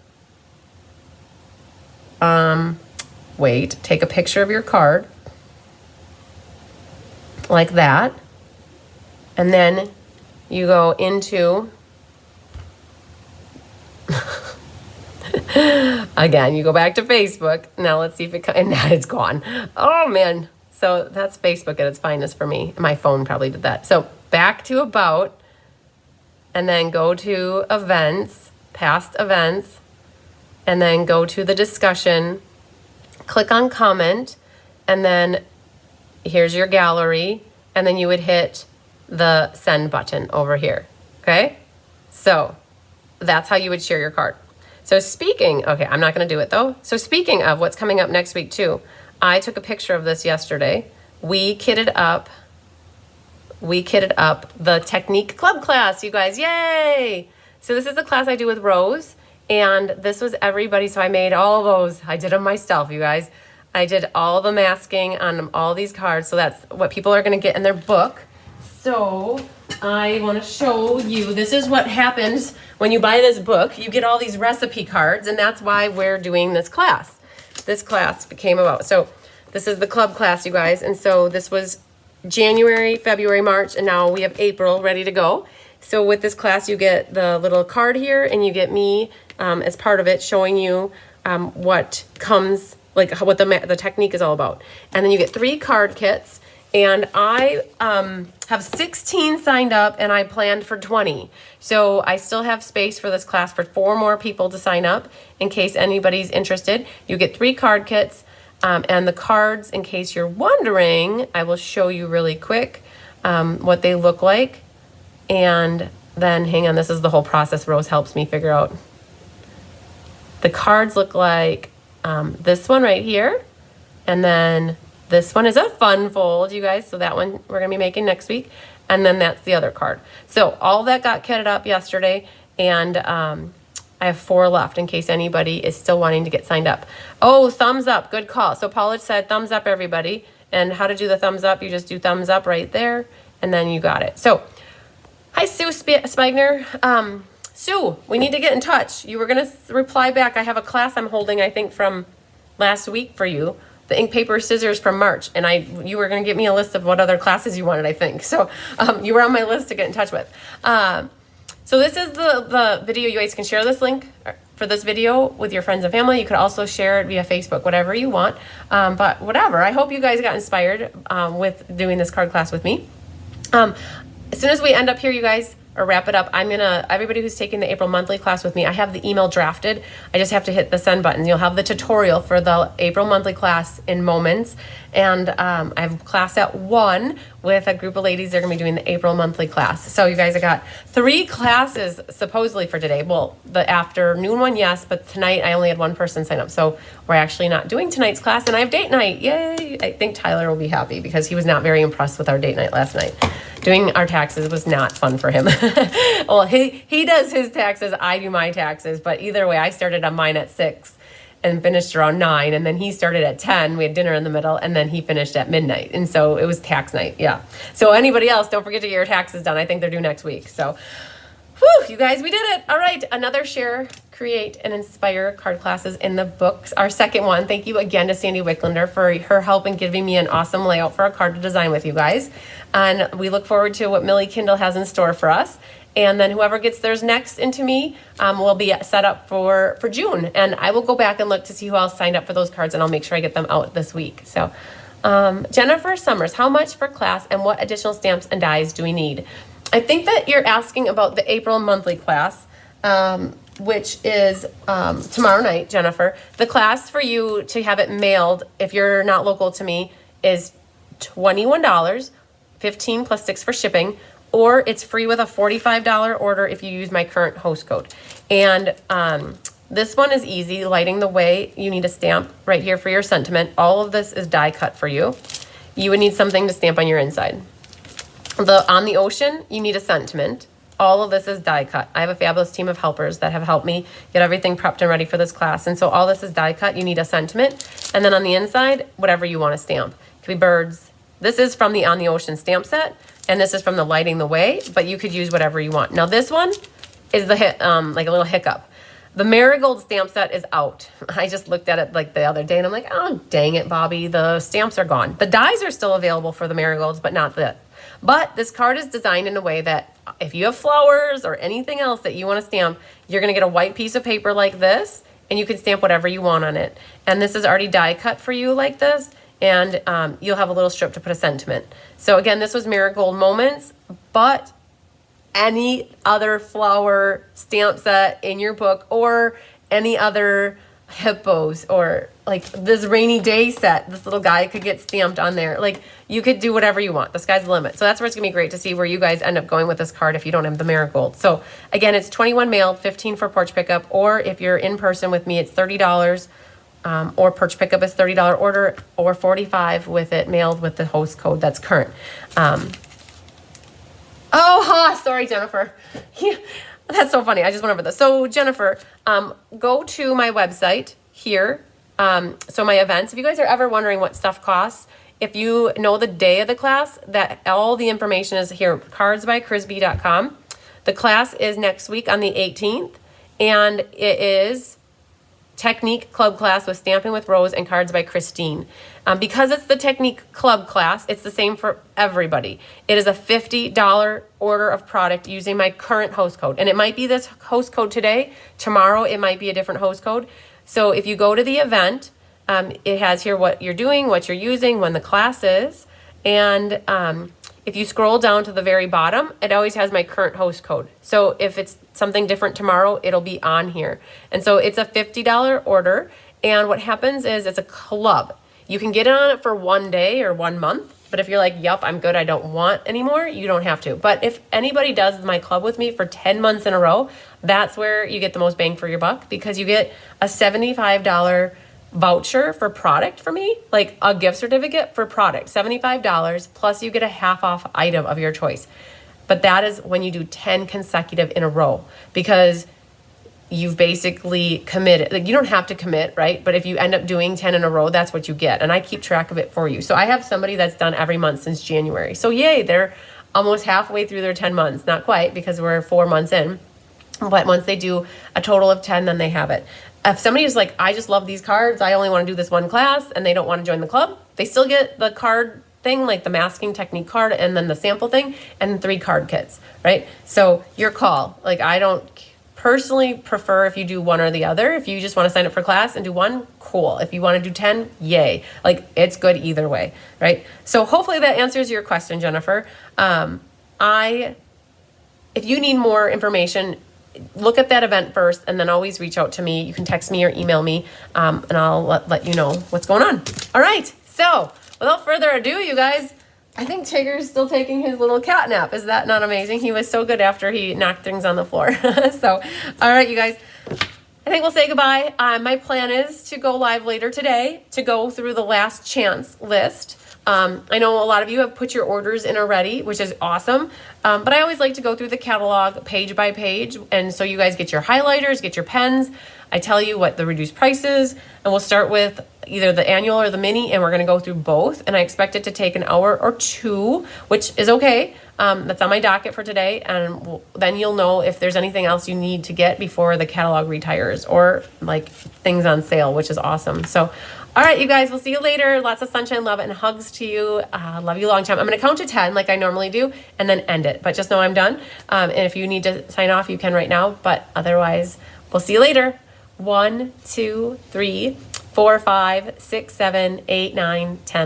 wait, take a picture of your card like that. And then you go into, again, you go back to Facebook. Now let's see if it, and now it's gone. Oh man. So that's Facebook at its finest for me. My phone probably did that. So back to about, and then go to events, past events, and then go to the discussion, click on comment, and then here's your gallery, and then you would hit the send button over here, okay? So that's how you would share your card. So speaking, okay, I'm not gonna do it though. So speaking of what's coming up next week too, I took a picture of this yesterday. We kitted up the Technique Club class, you guys, yay! So this is the class I do with Rose, and this was everybody, so I made all those. I did them myself, you guys. I did all the masking on all these cards, so that's what people are gonna get in their book. So I wanna show you, this is what happens when you buy this book. You get all these recipe cards, and that's why we're doing this class. This class came about. So this is the club class, you guys, and so this was January, February, March, and now we have April ready to go. So with this class, you get the little card here, and you get me as part of it, showing you what comes, like what the technique is all about. And then you get 3 card kits, and I have 16 signed up, and I planned for 20. So I still have space for this class for 4 more people to sign up in case anybody's interested. You get 3 card kits. And the cards, in case you're wondering, I will show you really quick what they look like. And then, hang on, this is the whole process Rose helps me figure out. The cards look like this one right here. And then this one is a fun fold, you guys. So that one we're going to be making next week. And then that's the other card. So all that got kitted up yesterday. And I have 4 left in case anybody is still wanting to get signed up. Oh, thumbs up. Good call. So Paula said thumbs up, everybody. And how to do the thumbs up, you just do thumbs up right there, and then you got it. So, hi, Sue Spigner. Sue, we need to get in touch. You were going to reply back. I have a class I'm holding, I think, from last week for you. The ink, paper, scissors from March. And you were going to get me a list of what other classes you wanted, I think. So you were on my list to get in touch with. So this is the video. You guys can share this link for this video with your friends and family. You could also share it via Facebook, whatever you want. But whatever, I hope you guys got inspired with doing this card class with me. As soon as we end up here, you guys, or wrap it up, everybody who's taking the April monthly class with me, I have the email drafted. I just have to hit the send button. You'll have the tutorial for the April monthly class in moments. And I have class at 1 with a group of ladies. They're gonna be doing the April monthly class. So you guys, I got 3 classes supposedly for today. Well, the afternoon one, yes, but tonight I only had 1 person sign up. So we're actually not doing tonight's class, and I have date night, yay. I think Tyler will be happy because he was not very impressed with our date night last night. Doing our taxes was not fun for him. Well, he does his taxes, I do my taxes, but either way, I started on mine at 6 and finished around 9, and then he started at 10. We had dinner in the middle, and then he finished at midnight, and so it was tax night, yeah. So anybody else, don't forget to get your taxes done. I think they're due next week. So, whew, you guys, we did it. All right, another share, create, and inspire card classes in the books. Our second one. Thank you again to Sandy Wicklander for her help in giving me an awesome layout for a card to design with you guys. And we look forward to what Millie Kindle has in store for us. And then whoever gets theirs next into me will be set up for June. And I will go back and look to see who else signed up for those cards, and I'll make sure I get them out this week. So Jennifer Summers, how much for class and what additional stamps and dies do we need? I think that you're asking about the April monthly class, which is tomorrow night, Jennifer. The class for you to have it mailed, if you're not local to me, is $21, $15 plus $6 for shipping, or it's free with a $45 order if you use my current host code. And this one is easy, lighting the way. You need a stamp right here for your sentiment. All of this is die cut for you. You would need something to stamp on your inside. On the ocean, you need a sentiment. All of this is die cut. I have a fabulous team of helpers that have helped me get everything prepped and ready for this class. And so all this is die cut. You need a sentiment. And then on the inside, whatever you want to stamp. It could be birds. This is from the On the Ocean stamp set. And this is from the Lighting the Way. But you could use whatever you want. Now this one is the like a little hiccup. The Marigold stamp set is out. I just looked at it like the other day and I'm like, oh, dang it, Bobby. The stamps are gone. The dies are still available for the Marigolds, but not the. But this card is designed in a way that if you have flowers or anything else that you want to stamp, you're going to get a white piece of paper like this and you can stamp whatever you want on it. And this is already die cut for you like this. And you'll have a little strip to put a sentiment. So again, this was Marigold Moments, but any other flower stamp set in your book or any other hippos or like this rainy day set, this little guy could get stamped on there. Like you could do whatever you want. The sky's the limit. So that's where it's gonna be great to see where you guys end up going with this card if you don't have the Marigold. So again, it's 21 mailed, 15 for porch pickup, or if you're in person with me, it's $30. Or porch pickup is $30 order, or $45 with it mailed with the host code that's current. Sorry, Jennifer. That's so funny. I just went over this. So Jennifer, go to my website here. So my events, if you guys are ever wondering what stuff costs, if you know the day of the class, that all the information is here, cardsbycrisby.com. The class is next week on the 18th, and it is Technique Club class with Stamping with Rose and Cards by Christine. Because it's the Technique Club class, it's the same for everybody. It is a $50 order of product using my current host code. And it might be this host code today. Tomorrow, it might be a different host code. So if you go to the event, it has here what you're doing, what you're using, when the class is. And if you scroll down to the very bottom, it always has my current host code. So if it's something different tomorrow, it'll be on here. And so it's a $50 order. And what happens is it's a club. You can get on it for 1 day or 1 month. But if you're like, yup, I'm good, I don't want anymore, you don't have to. But if anybody does my club with me for 10 months in a row, that's where you get the most bang for your buck, because you get a $75 voucher for product for me, like a gift certificate for product, $75, plus you get a half off item of your choice. But that is when you do 10 consecutive in a row, because you've basically committed. Like, you don't have to commit, right? But if you end up doing 10 in a row, that's what you get. And I keep track of it for you. So I have somebody that's done every month since January. So yay, they're almost halfway through their 10 months. Not quite, because we're 4 months in. But once they do a total of 10, then they have it. If somebody is like, I just love these cards, I only want to do this one class, and they don't want to join the club, they still get the card thing, like the masking technique card, and then the sample thing, and 3 card kits, right? So your call. Like, I don't personally prefer if you do one or the other. If you just want to sign up for class and do one, cool. If you want to do 10, yay. Like, it's good either way, right? So hopefully that answers your question, Jennifer. If you need more information, look at that event first, and then always reach out to me. You can text me or email me, and I'll let you know what's going on. All right. So without further ado, you guys, I think Tigger's still taking his little cat nap. Is that not amazing? He was so good after he knocked things on the floor. So, all right, you guys, I think we'll say goodbye. My plan is to go live later today to go through the last chance list. I know a lot of you have put your orders in already, which is awesome. But I always like to go through the catalog page by page. And so you guys get your highlighters, get your pens. I tell you what the reduced price is, and we'll start with either the annual or the mini, and we're going to go through both. And I expect it to take an hour or 2, which is okay. That's on my docket for today. And then you'll know if there's anything else you need to get before the catalog retires, or like things on sale, which is awesome. So, all right, you guys, we'll see you later. Lots of sunshine, love, and hugs to you. Love you a long time. I'm going to count to 10 like I normally do, and then end it. But just know I'm done. And if you need to sign off, you can right now. But otherwise, we'll see you later. 1, 2, 3, 4, 5, 6, 7, 8, 9, 10.